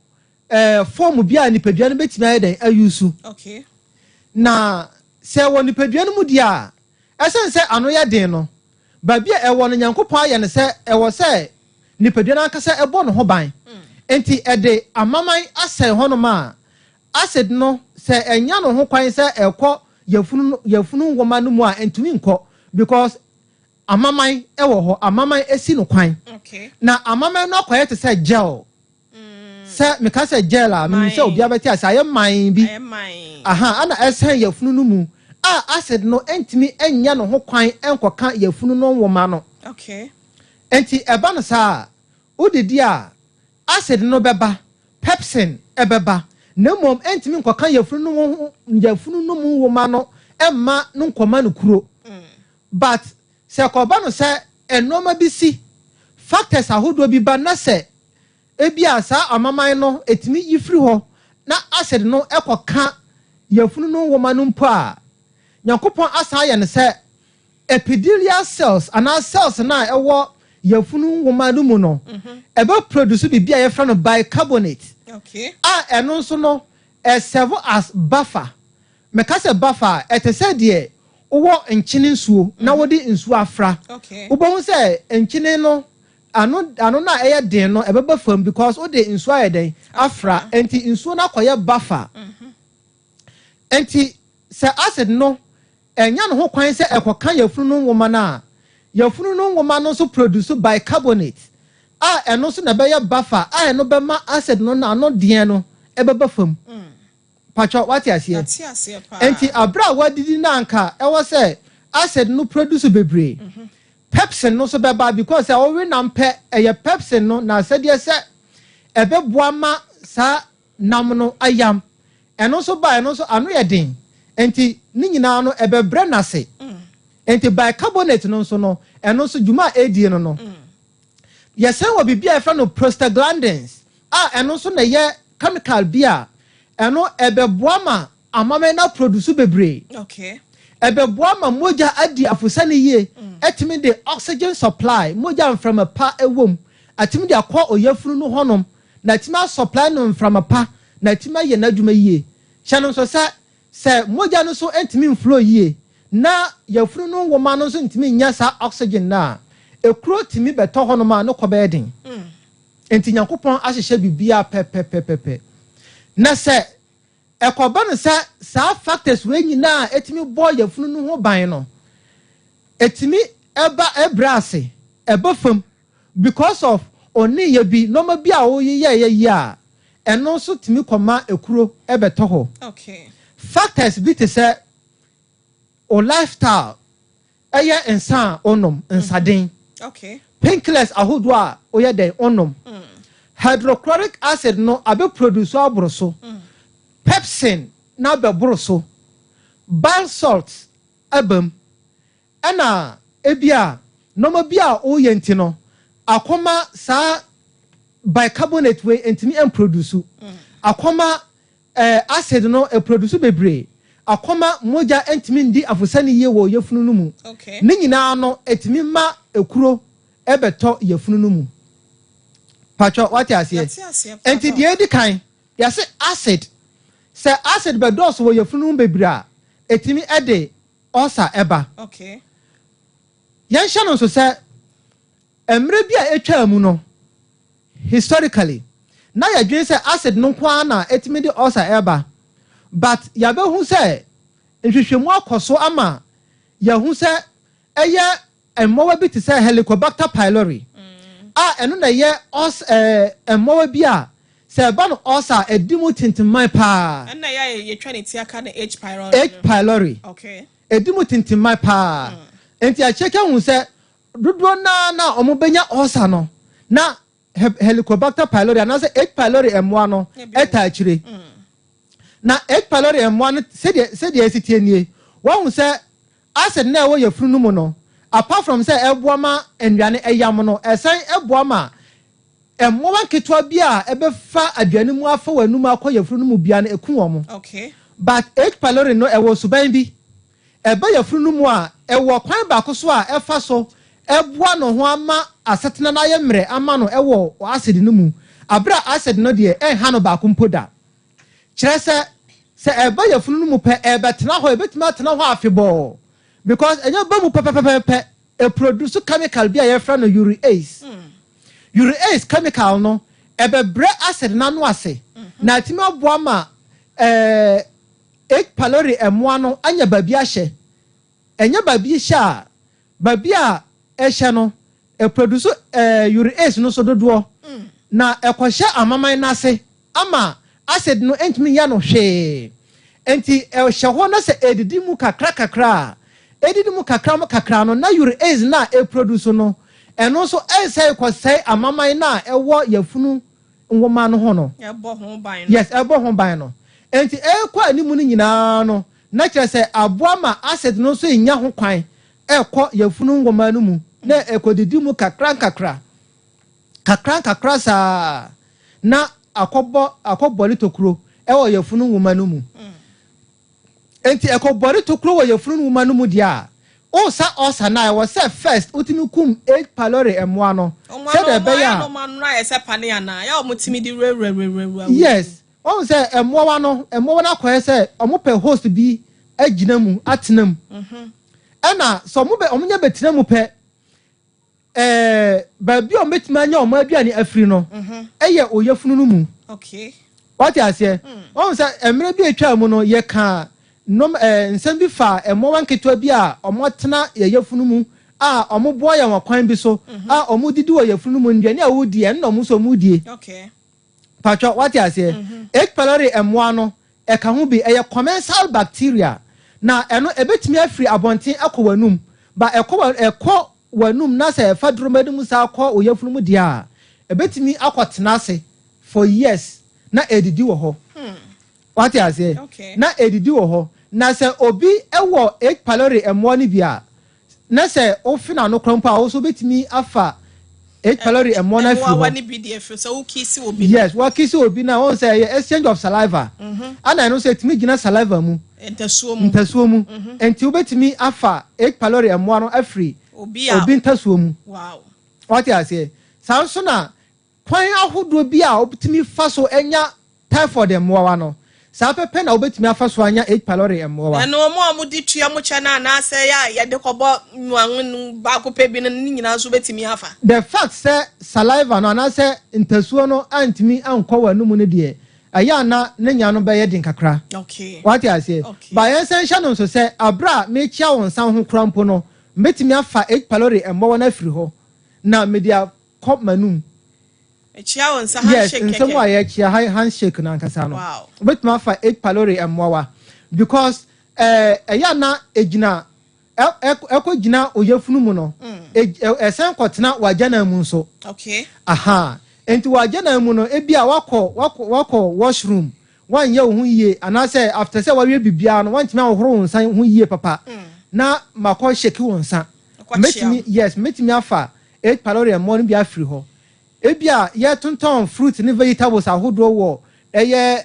form bia nipadua no betimi ayeden ayusu. Okay. Na se wo nipadua no mu dia esen se ano ya den no ba bia ewo no Nyankopon aye ne se ewo se nipadua no akasa ebo no ho ban enti ede amaman asai hono ma acid no se enya no ho kwan se ekọ yafunu ngoma no mu a entumi nkọ because amaman ewo ho amaman esi no kwan. Okay. Na amaman no akoye te say gel. Se me ka say gel a me say obi abeti asa aye man bi. Aha ana esen yafunu no mu a acid no entimi enya no ho kwan enkoka yafunu no nwoma no. Okay. Enti eba no sa odidi a acid no beba pepsin ebeba na mom entimi nkoka yafunu no mu nwoma no emma no nkoma no kuro. But se koba no se enoma bi si factors ahodo bi ba na se ebia sa amaman no etimi yifri ho na acid no ekoka yafunu no woma no mpo a Nyankopon asa ya ne se epithelial cells ana cells na ewo yafunu woma no mu no ebe produce bibia ye fra no bicarbonate. Okay. Eno so no serve as buffer. Me ka se buffer etese de owo enchine nsuo na wodi nsuo afra. Okay. Ubon say enchine no ano na eye den no ebeba fam because o de nsuo ayeden afra enti nsuo na koye buffer. Enti se acid no enya no ho kwan se ekoka yafunu no nwoma na yafunu no nwoma no so produce bicarbonate eno so na be ye buffer eno be ma acid no na no den no ebeba fam. Pacho what you see? Enti abra wadidi na anka ewo say acid no produce bebre. Pepsin no so beba because we nam pe eye pepsin no na said ye say ebeboa ma sa nam no ayam. Eno so ba eno so anu ye den. Enti ni nyina no ebebre na se. Enti bicarbonate no so no eno so juma edi no no. Ye say wo bibia e fra no prostaglandins. Eno so na ye chemical bia eno ebeboa ma amame na produce bebre. Okay. ebeboa ma moja adi afusane ye etimi de oxygen supply moja from a pa ewom atimi de akọ oyafunu no honom na atimi supply no from a pa na atimi ye nadwuma ye hye so se moja no so entimi flow ye na yafunu no woma no so ntimi nya sa oxygen na ekuro timi beto honom a no kobedin enti Nyankopon ahyehye bibia pepepepepe na se ekoba no sa factors we nyina etimi boy yafunu no ho ban no etimi eba ebrase eba fam because of oni ye bi no ma bi a wo ye a eno so timi koma ekuro ebeto ho okay factors bi te say o lifestyle eye ensan onom ensaden okay painkillers ahodo a oye den onom hydrochloric acid no abe produce abroso pepsin na be boroso bile salts abam ana ebia no ma bia o yenti no akoma sa bicarbonate we entimi em produce akoma acid no e produce bebre akoma moja entimi ndi afusani ye wo yefunu no mu okay ni nyina no etimi ma ekuro ebeto yefunu no mu pacho what you say enti die di kan ya say acid say acid be dose wo yefunu bebre a etimi ede ulcer eba okay yan hye no so say emre bi a etwa mu no historically na ya dwen say acid no kwa na etimi de ulcer eba but ya be hu say nhwehwemu akoso ama ya hu say eye emmowa bi te say Helicobacter pylori eno na ye emmowa bi a say ba no ulcer edimu tintimman pa na ye twa ne tiaka na H pylori H pylori okay edimu tintimman pa enti a cheke hu say dodo na omo benya ulcer no na Helicobacter pylori na say H pylori emmowa no eta akire na H pylori emmowa no se de esitie nie wa hu say acid na wo ye funu mu no apart from say eboama enduane eyam no esen eboama emmowa ketwa bia ebefa aduane mu afa wanum akoye funu mu bia na eku wo okay but H pylori no ewo suban bi ebe ye funu mu a ewo kwan ba ko so a efa so eboa no ho ama asetena na ye mre ama no ewo acid no mu abra acid no de enha no ba ko mpoda kire se ebe ye funu mu pe ebetena ho ebetima tena ho afebo because enya ba mu pepepepe e produce chemical bi a ye fra no urease urease chemical no ebebre acid na no ase na atimi aboa ma H pylori emmoa no anya babi ahye enya babi hye babi a ehye no e produce urease no so dodo na ekohye amaman na ase ama acid no entimi ya no hwe enti ehye ho na se edidi mu kakra edidi mu kakra no na urease na e produce no eno so ensai kwasai amaman na ewo yafunu nwoma no ho no ebo ho ban no yes ebo ho ban no enti ekwa animu ni nyina no na kire se aboa ma acid no so enya ho kwan ekọ yafunu nwoma no mu na ekodidi mu kakra sa na akọbọ litokuro ewo yafunu nwoma no mu enti ekọbọ litokuro wo yafunu nwoma no mu dia o sa osa na e was first utimi kum H pylori emmoa no se de be ya no man na e se pane ana ya omutimi di re yes o se emmoa na kwa se omope host bi agina mu atenam ena so mo be omunya betina mu pe ba bi o metima nya o ma aduane afiri no eye oyafunu no mu okay what you say o se emre bi atwa mu no ye ka nom nsem bi fa emmowa nketwa bi a omotena yeyafunu mu a omoboa ya wakwan bi so a omudidi wo yafunu mu nduane a wodi en no mu so mudie okay pacho what you say H pylori emmoa no e ka ho bi eye commensal bacteria na eno ebetimi afiri abonten akọwanum ba ekọ wanum na se fa dromadi mu sa akọ oyafunu mu dia ebetimi akọtena ase for years na edidi wo ho what you say okay na edidi wo ho na se obi ewo H pylori emmoa ni bia na se ofina no krompa wo so betimi afa H pylori and one yes, what kiss will be now on say exchange of saliva. And I know say to me gina saliva mu. Intasumu. And to bet me afa H pylori and one free. Obin tasumu. Wow. What I say? Samsona, quite out who do be out to me faso enya typhoid and moano. Sapa pen I'll bet me a first one H pylori and more. And no more muditi amuchana and I say, ya de cobo baku pebin and nina subeti me afa. The fact say saliva and I say intasuano and me uncle no money. Ayana nenyano be yedin kakra. Okay. What I say? By essential so say abra me chia on san ho krampo no metimi afa H pylori and more na free ho. Na media cop manum. Yes, in some way, actually, handshake na nkasa no. Wow. But my for H pylori and more because ayana ejina eko jina oyefunu mu no. Esen kwotena wajana mu nso. Okay. Aha. Enti wajana mu no ebia wako washroom. Wan ye hu yie anase after say wawe bibia no wantimi ahoro nsan hu yie papa. Na makọ shake wonsan. Metimi afa H pylori and more bia free ho. Ebia ye tonton fruit ni vegetables ahodo wo eye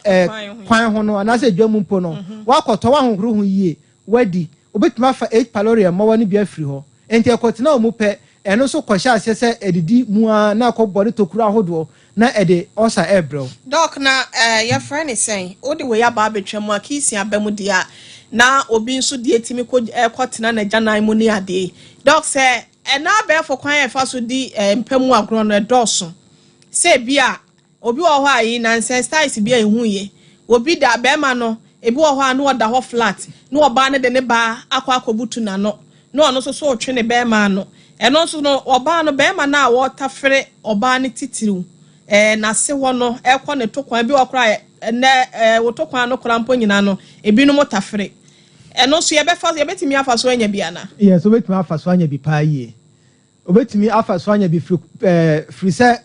kwan ho no anase dwam mpo no wakoto wa hohoro hu yie wadi obetima fa H pylori ma wani bia free ho enti ekotena o mu pe eno so kwahya asese edidi mua na akobode tokuru ahodo na ede osa ebro doc na your friend is saying odi we ya ba betwam akisi abamu dia na obi nso die timi kotena na janan mu ni ade doc say ena be for kwan e fa so di mpamu agro no edoso se bia obi wo ho ayi na ancestors bia ehu ye obi da be ma no ebi wo ho anu oda ho flat no oba ne de ne ba akobutu na no ono so otwe ne be ma no eno so no oba no be ma na water fere oba ne titiriu na se wo no ekọ ne tokwan bi okra ne wo tokwan no kra mpo nyina no ebi no motafere eno so ye betimi afa so anya bia na yes obetimi afa so anya bi pa ye obetimi afa so anya bi free say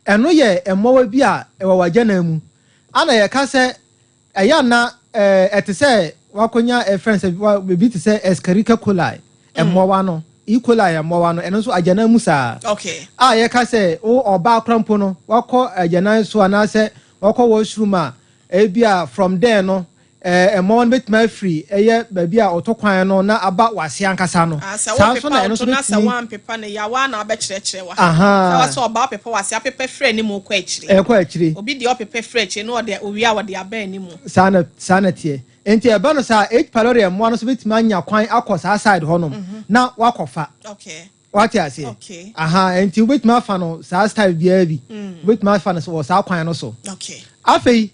eno ye emowa bi a ewa wagana mu ana ye ka say eya na ete say wakonya friends be te say escherichia coli emowa no E. coli emowa no eno so agana mu sa okay ye ka say o oba krampo no wako agana so ana say wako washroom a bia from there no mon bit my free baby a otokwan no na aba wase ankasa no sa so na eno so na sa wan pepa na ya wa na aba kyerɛkyerɛ wa sa wa so oba pepa wase apepa frɛ ni mu kɔ akyire kɔ akyire obi de opepa frɛ akyire no de owi a wode aba ni mu sana tie enti eba no sa H pylori mo no so bitimi anya kwan akɔ sa side ho no na wakɔfa okay what you say okay enti bitimi afa no sa style bia bi bitimi afa no so sa kwan no so okay afei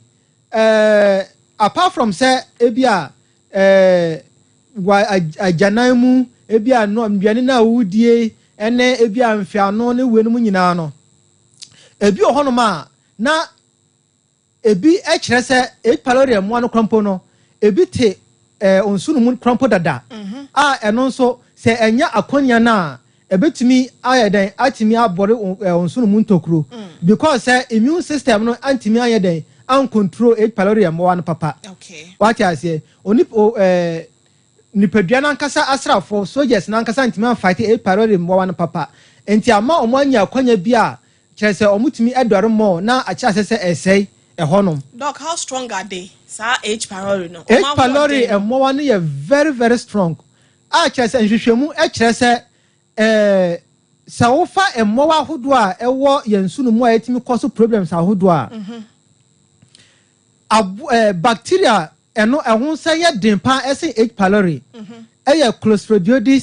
apart from say ebia ajanan mu ebia no mbiane na wudie ene ebia mfiano ne wenu mu nyina no ebi ohono ma na ebi ekire se H pylori mo no krampo no ebi te onsunu mu krampo dada eno nso se enya akonya na ebetumi ayeden atimi abore onsunu mu ntokuro because say immune system no antimi ayeden and control H pylori mo wan papa okay what I say oni nipadua na nkasa asrafo soldiers na nkasa ntimi fight H pylori mo wan papa enti ama omo anya kwanya bia kyerese omutumi edore mo na acha sese esei ehonom doc how strong are they sa H pylori no H pylori mo wan ye very very strong kyerese nhwehwemu kyerese sa wofa emmo wa hodo a ewo yensunu mu a etimi cause problems ahodo a bacteria eno ehun say ye dempa ese H pylori eye Clostridium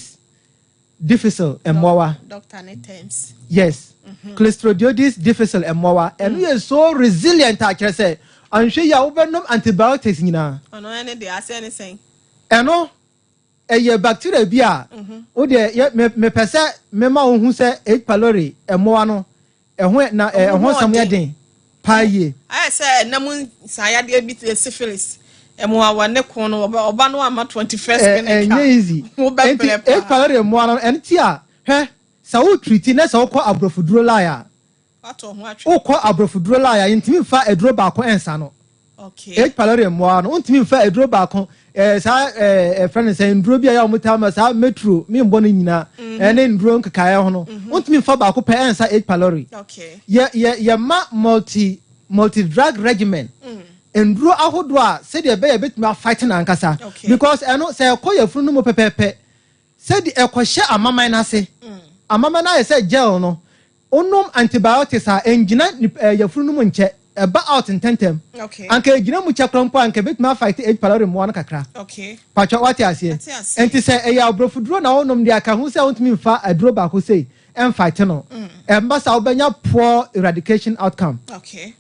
difficile emowa doctor ne terms yes Clostridium difficile emowa eno ye so resilient a kire say anhwe ya obenom antibiotics nyina ono ene de ase ne sen eno eye bacteria bi a o de me pese me ma ohun say H pylori emowa no ehun na ehun sam ye den paye I say namun saya de bit syphilis emo awa ne kon no oba no ama 21st minute easy H pylori emo no enti a he sa wo treat na sa wo kɔ abrofuduro la ya ato ho atwe wo kɔ abrofuduro la ya ntimi fa eduro ba ko ensa no Okay. H pylori mo no untimi fa eduro ba ko sa friend say nduro bia ya omutama sa metro mi mbo no nyina ene nduro nkakae ho no untimi fa ba ko pe ensa H pylori. Okay. Ye ma multi drug regimen. Nduro ahodo a se de be ye betuma fighting ankasa because eno say koye funu mo pepepe se de ekohye amaman na se amaman na say gel no onum antibiotics a engina ye funu mo nche eba out in tentem okay anka egina mu chakrampo anka betuma fight H pylori mo kakra okay pacho what asie enti say eya obrofuduro na onum de aka hu say ontimi mfa aduro ba ko say em fight no emba sa obenya poor eradication outcome okay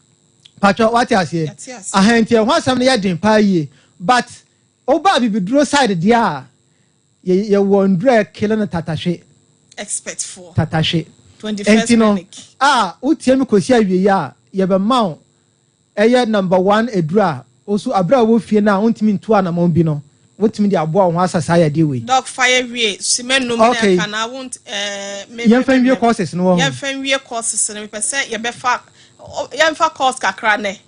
pacho what asie ahenti ho asam na yedin pa yie but oba bibiduro side dia ye wondre kilo na tatahwe expect for tatahwe 21st clinic utie mi kosi awie ya ye be maw eye number 1 edura osu abra wo fie na ontimi ntu ana mo bi no wotimi di abo ho asasa ya de we dog fire wie simenum na kana won't yen fan wie courses no yen fan wie courses no pe se ye be fa yen fa course kakra ne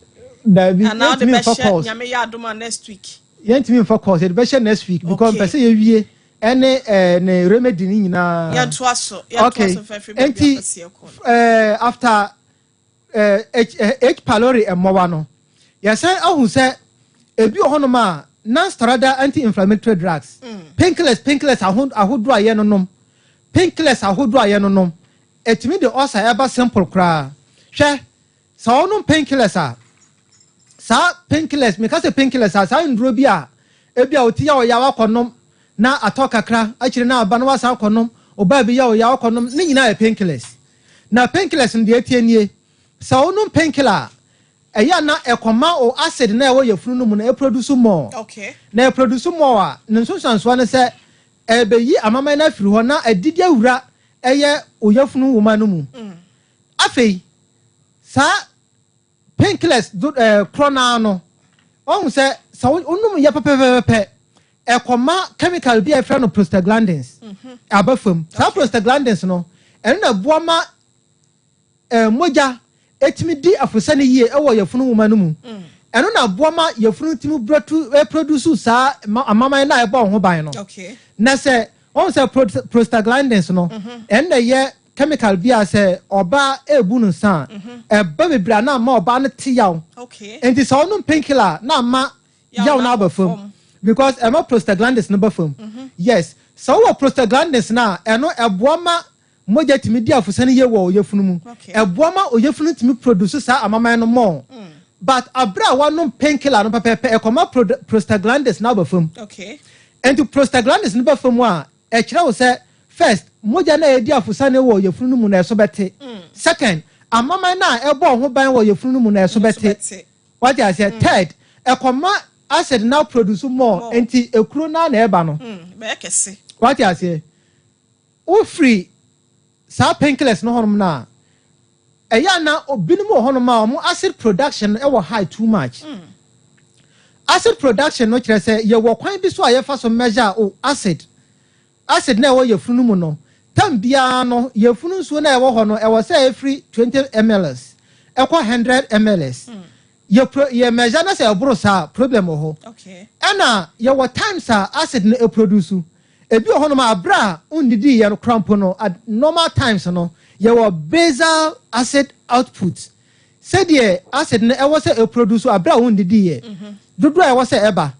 da bi and now the best nyame ya adoma next week yen timi fa course the best next week because pe se ye wie ene ne remedy ni nyina ya to aso for everybody after H pylori emowa no yes ahun say ebi ohonoma non-steroidal anti-inflammatory drugs painkillers ahodo aye no nom painkillers ahodo aye no nom etimi de ulcer eba simple kra hwe sa onom painkillers sa painkillers me ka say painkillers sa nduro bi a ebi a otiya oya wakonom na atokakra akire na aba no wasa akonom oba bi ya oya wakonom ni nyina painkillers na painkillers ndi etienie sa onom painkiller eya na ekoma o acid na ewo yefunu no mu na e produce more okay na e produce more a nsunsanso na se ebeyi amama na afiri ho na adidi awura eye oyefunu woma no mu afei sa painkillers krona no on se sa onum ye pepepepe ekoma chemical bi afra no prostaglandins abafam sa prostaglandins no eno na buama moja etimi di afusane yie ewo yefunu woma no mu eno na boama yefunu timi bratu produce sa amama na ebo ho ban no okay na se on se prostaglandins no en na ye chemical bi ase oba ebu no san eba bebra na ma oba no ti yaw okay enti so no painkiller na ma yaw na abafam because ema prostaglandins no bafam yes so wo prostaglandins na eno eboama moja timi di afusane ye wo yefunu mu eboama oyefunu timi produce sa amama no mo but abra wanom painkiller no pepepe ekoma prostaglandins na bafam okay and to prostaglandins no bafam a e kire wo se first moja na ye di afusane wo yefunu mu na eso bete second amama na ebo ho ban wo yefunu mu na eso bete what I say third ekoma acid now produce more enti ekuro na eba no be kese what I say o free sa painkillers no honum na eya na obinum honum a mo acid production e wo high too much acid production no kire say ye wo kwan bi so a ye fa so measure acid na wo ye funu mu no tam bia no ye funu so na e wo ho no e wo say every 20 ml e kwa 100 ml ye measure na say obro sa problem ho okay ana ye wo times a acid na e produce ebi ho no ma abra undidi ye no cramp no at normal times no ye wo basal acid output said ye acid na e wo say e produce abra undidi ye dodo e wo say eba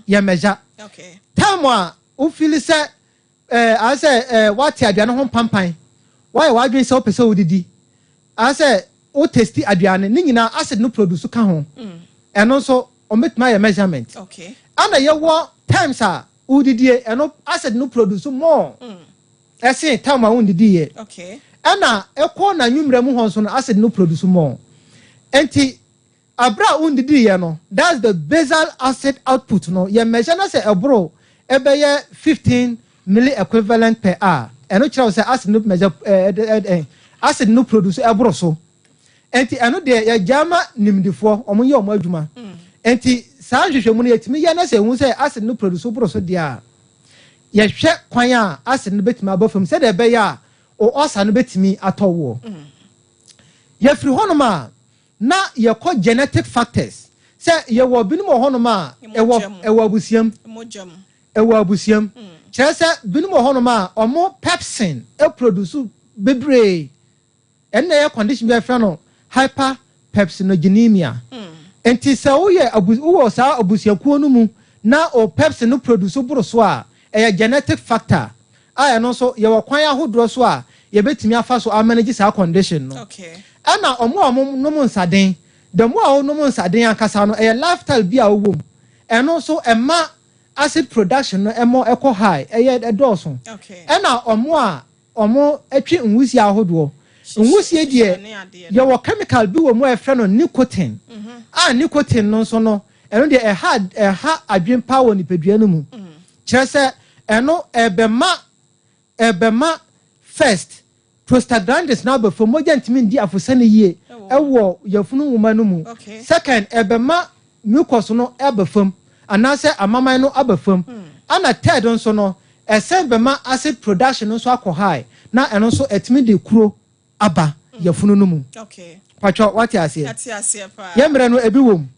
ye measure okay time a o feel say I say what aduane ho pampan why wadwen say o pese odidi I say o testi aduane ni nyina acid no produce ka ho eno so o metima ye measurement okay ana ye wo times a udidie eno acid no produce more ese time a undidie okay ana ekwo na nwumre mu ho so no acid no produce more enti abra undidie no that's the basal acid output no ye measure na say ebro ebeye 15 milli equivalent per hour eno kira say acid no measure acid no produce ebro so enti eno de ye jama nimdifo omo ye omo adwuma enti sa hwehwemu no yetimi ye na se hu se acid no produce bro so dia ye hwe kwan a acid no betimi abafam se de be ya o osa no betimi atowo ye firi honoma na ye ko genetic factors Say ye wo binom honoma ewo abusiam ewo abusiam kire say binom honoma omo pepsin produce bebre enne ye condition be fra no hyperpepsinogenemia enti say wo ye wo sa abusiakuo no mu na o pepsin no produce boro so a genetic factor I no so ye wo kwan ahodro so a ye betimi afa so manage sa condition no okay ana omo no mu nsaden the more no mu nsaden akasa no lifestyle bi a wo eno so ema acid production no emo eco high edoso okay ana omo atwi nwusi ahodro nwusi die ye wo chemical bi wo mu efre no nicotine nicotine no so no eno de ha adwen power ni pedua no mu kire se eno ebema first prostaglandins na be from moja ntimi ndi afosane yie ewo yafunu woma no mu second ebema mucus no ebefam anase amaman no abefam ana third nso no esebema acid production no so akọ high na eno so etimi de kuro aba yafunu no mu okay pacho what you say pa yemre no ebi wom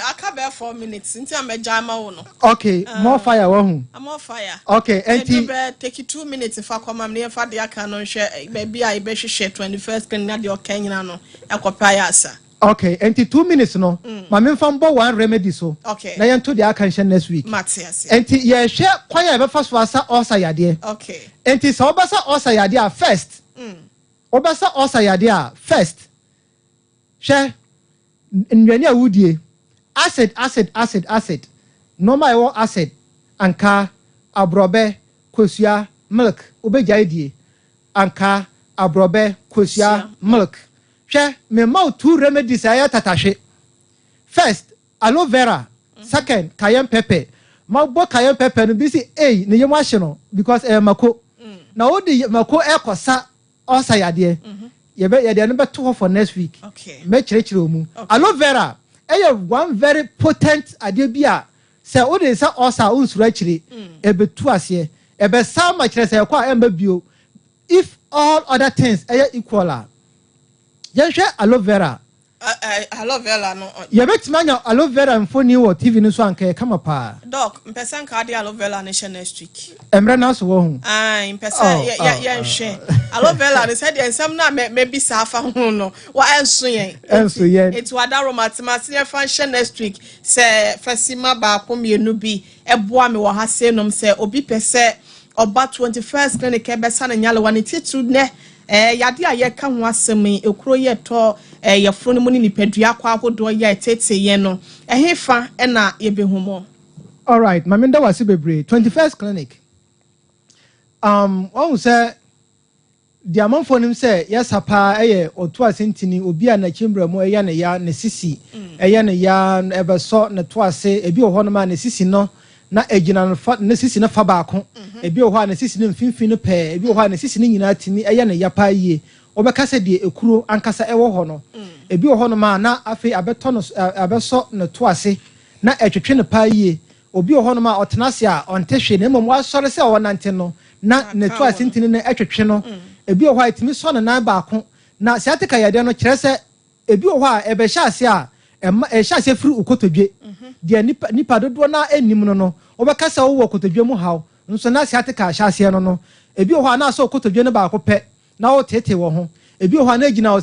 aka be 4 minutes nti amejama wo no okay more fire wo hu more fire okay enti take 2 minutes fa kwama me fa de aka no hwe be bia be hwehwe 21st kan na de okanyina no ekopa ya asa okay enti 2 minutes no ma me fa mbo one remedy so okay na yento de aka hwe next week matias enti ye hwe kwan ya be fa so asa ulcer yade okay enti so obasa ulcer yade a first obasa ulcer yade a first hwe nnuane a wudie acid normal wo acid anka abrobe kosua milk obeja die anka abrobe kosua milk hwe me ma 2 remedies aya tatahwe first aloe vera second cayenne pepper ma bo cayenne pepper no bi si ne yem ahye no because mako na odi mako ekosa osa yade yede no beto for next week okay me chire omu aloe vera one very potent idea bia say o de say osa unsura chire ebetu ase ebe sa ma chire say kwa emba bio if all other things equal ye hwe aloe vera no ye betima anya aloe vera mfoni wo tv no so anka kama pa doc mpesa ka de aloe vera ne she next week emre na so wo hu mpesa ye hwe aloe vera ne said ensam na me bi sa afa hu no wa enso yen it wa da romatmas ne fa she next week se fasima ba ko mienu bi eboa me wo ha se nom se obi pese oba 21st clinic e be sa na nyale wa ne titu ne yade a ye ka ho asem ekuro ye to ye fro no mu ni nipadua kwa ahodo ye tete ye no ehefa na ye behumo all right maminda wase bebre 21st clinic won say dia manfo nim say yes apa oto asentini obi a na chimbra mu ne ya ne sisi ne ya ebe so ne to ase ebi ho no ma ne sisi no na egina no fa ne sisi na fa ba ko ebi ho a ne sisi ne mfimfin no pe ebi ho a ne sisi ne nyina timi ne ya pa yie obekasa de ekuro ankasa ewo ho no ebi ho no ma na afi abeto no abeso ne to ase na etwetwe ne pa yie obi ho no ma otenase a ontehwe ne mmom asore se wonante no na ne to ase ntini na etwetwe no ebi ho a timi so ne nan ba ko na siatika yade no kire se ebi ho a ebe hya ase a hya ase firi ukotodwe de nipa dodo na enim no obekasa wo kotodwe mu haw nso na siatika hya ase no ebi ho a na so kotodwe ne ba ko pe na o tete wo ho ebi ho na gina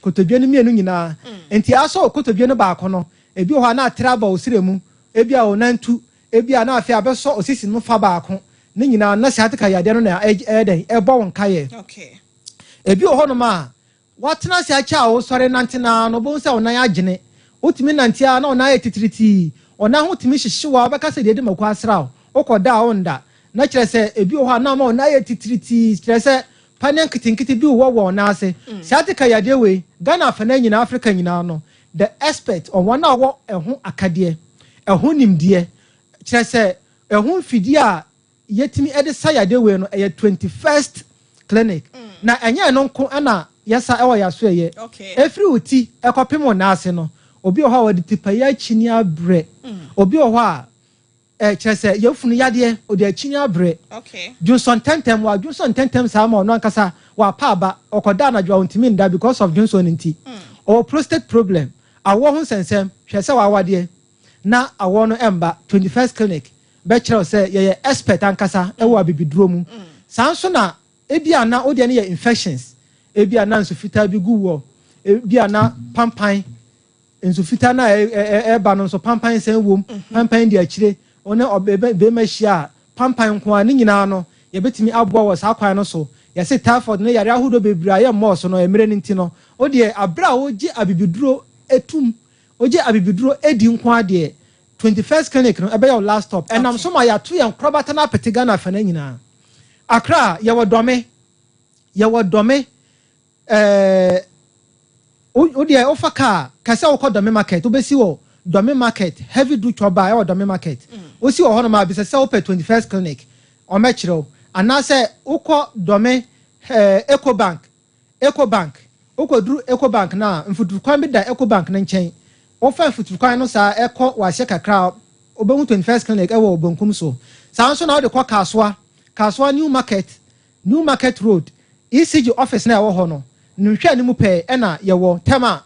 kotodwe ne mienu nyina enti aso kotodwe ne ba ko no ebi ho na traba osiremu ebi a onantu ebi a na afi abeso osisi no fa ba ko ne nyina na siatika yade no na eden ebo wonka ye okay ebi ho no ma watena sia cha o sore nantena no bo nsa onan agene otimi nantia na onan etitiriti onan ho timi hyehyewa beka se de mako asra okoda onda na kire se ebi ho na ma onan etitiriti kire se panen kitinkiti bi wo na ase siatika yade we Ghana afana nyina Africa nyina no the expert on one awo eho akade eho nimde kire se eho fidi a yetimi ede sayade we no 21st clinic na enye no nko ana yesa ewo yaso eye efri uti ekopem na ase no obi oha wadi tipaya chini abre obi oha kire se yefunu yade odi achini abre Johnson tentem wa Johnson tentem sama no ankasa wa pa ba okoda na jwa untimi nda because of Johnson nti or prostate problem awo ho sensem hwe se wawade na awo no emba 21st clinic be kire se ye expert ankasa e wo abibiduro mu sanso na ebia na ode ne ye infections ebia na nso fita bi gu wo ebia na pampan nso fita na ba no nso pampan sen wom pampan di akire one be machia pampan ko ani nyina no ye betimi aboa wo sa kwan no so ye se typhoid ne yare ahodo bebra ye mo so no emre nti no ode abra oji abibiduro etum oji abibiduro edi nko ade 21st clinic no ebe your last stop and am so ma ya to yan krobata na petiga na fa na nyina akra ye wodome ode ofa ka se wo dome market obesi wo dome market heavy do choba e wo dome market osi wo hono ma bi se wo pe 21st clinic o mechiro anase uko dome ecobank uko ecobank na mfutukwan bi da ecobank na nchen o fa mfutukwan no sa eko wa hye kakra obehu 21st clinic ewo obonkum so sa nso na o de kwa kaswa new market road ECG office na ewo ho no nhwe ni mu pe e na yewo tema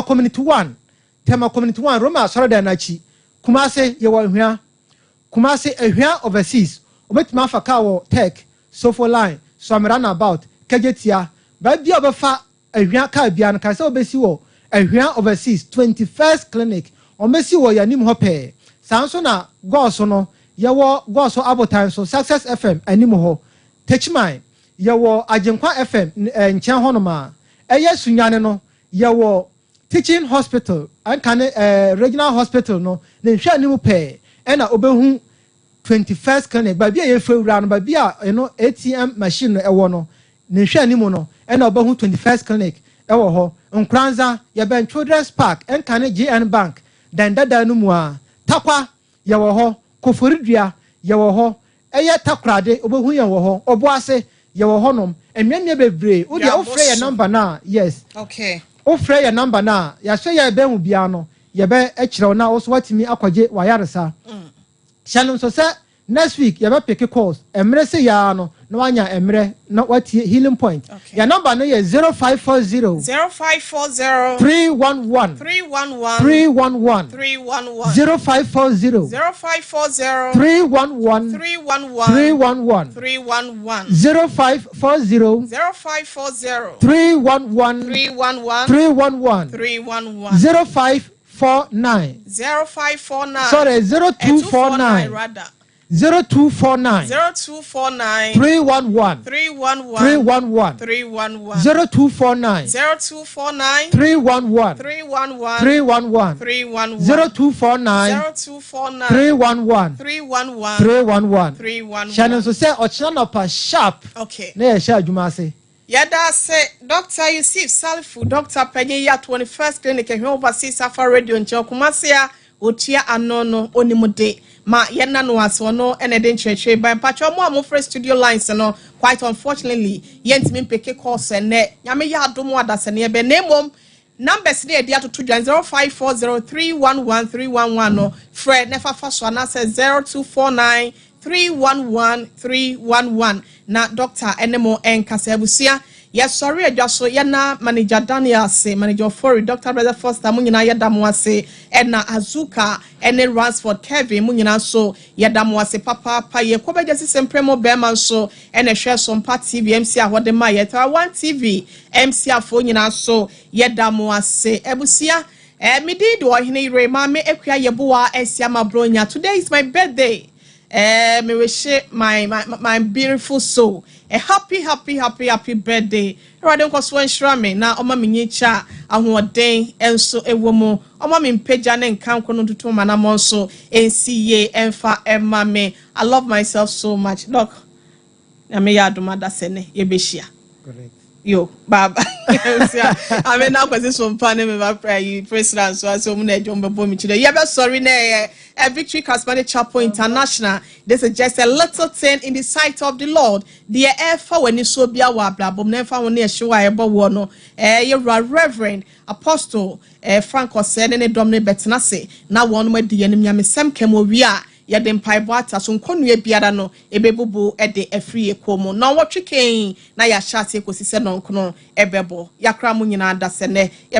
community 1 Roma sorry da na chi kumase yewo ehwa overseas obetuma afaka wo tech sofo line so amrana about kagetia ba bia obefa ehwa ka bia no ka se obesi wo ehwa overseas 21st clinic omesi wo yanim ho pe sanso na goso no yewo goso abotan so success fm anim ho techman yewo agenkwa fm nchen ho no ma eye sunyane no yewo teaching hospital ankane regional hospital no ne hwa anim pe ena obehu 21st clinic ba bia ye fewura no ba bia ATM machine no ewo no ne hwa anim no ena obehu 21st clinic ewo ho nkranza ye ben children's park enkane GN bank dan dada no mu a takwa yewo ho koforidua yewo ho eye takrade obehu ye wo ho oboase yewo ho nom enwenne bebre wo dia ofre ye number na yes okay ofre ye number na ya so ye ben hu bia no ye be ekire na wo so watimi akwaje wayaresa Shalom so say next week you pick a course. Emre say ya no wanya emre no what healing point. Okay. Your number no is 0540 0540 311 311 0540 311 311 0540 311 0549 sorry 0249 rather 0249 0249 311 311 0249 0249 311 0249 311 Shannon so say ochana sharp okay na ya sha adwuma ase Yada say Dr. Yusuf Salfu Dr. Penyeya 21st clinic here overseas Safa Radio nche Kumasiya otia anono onimude ma yenna no aso no ene den church by patcho mo first studio lines no quite unfortunately yentimi peke course ne nyame ya adomo adase ne be nemom numbers ne dia to 0540311311 no Fred nefa faso na say 0249 311 na doctor enemo enkasa abusia yes sorry adwaso ye na manager Daniel say manager for Dr. Brother Foster munyina yedam wase ena Azuka ene Ransford Kevin munyina so yedam wase papa ye kobegesi sempremo bema so ene hwe Sompa TV MC ahode ma yeta 1 TV MC afo nyina so yedam wase abusia me did wo hene ire ma me ekua yeboa esiama bronya today is my birthday. Me wish my beautiful soul a happy birthday. Radon koswo nhra me na oma menyicha ahoden enso ewomo oma me mpagya ne nkanko no tutu mana monso NCA emfa emma me. I love myself so much. Look, na me ya domada sene yebehia. Correct. Yo, baba. I mean, now because some panel me pray president so mu na jombe bo mi chide. Yeah, sorry na Victory Charismatic Chapel International. This is just a little thing in the sight of the Lord. The efa when you so bia wa bla bom na fa woni ehwa ebo wo no. Reverend Apostle Frank Osene ne dom ne betena se. Na won ma di yanim nyamesem kemo wi a ya dem paibo ata so nkonua biara no ebebubu de afri ekomo na wotwe ken na ya hyase ekosise no nkono ebebo yakra mu nyina da se ne ebe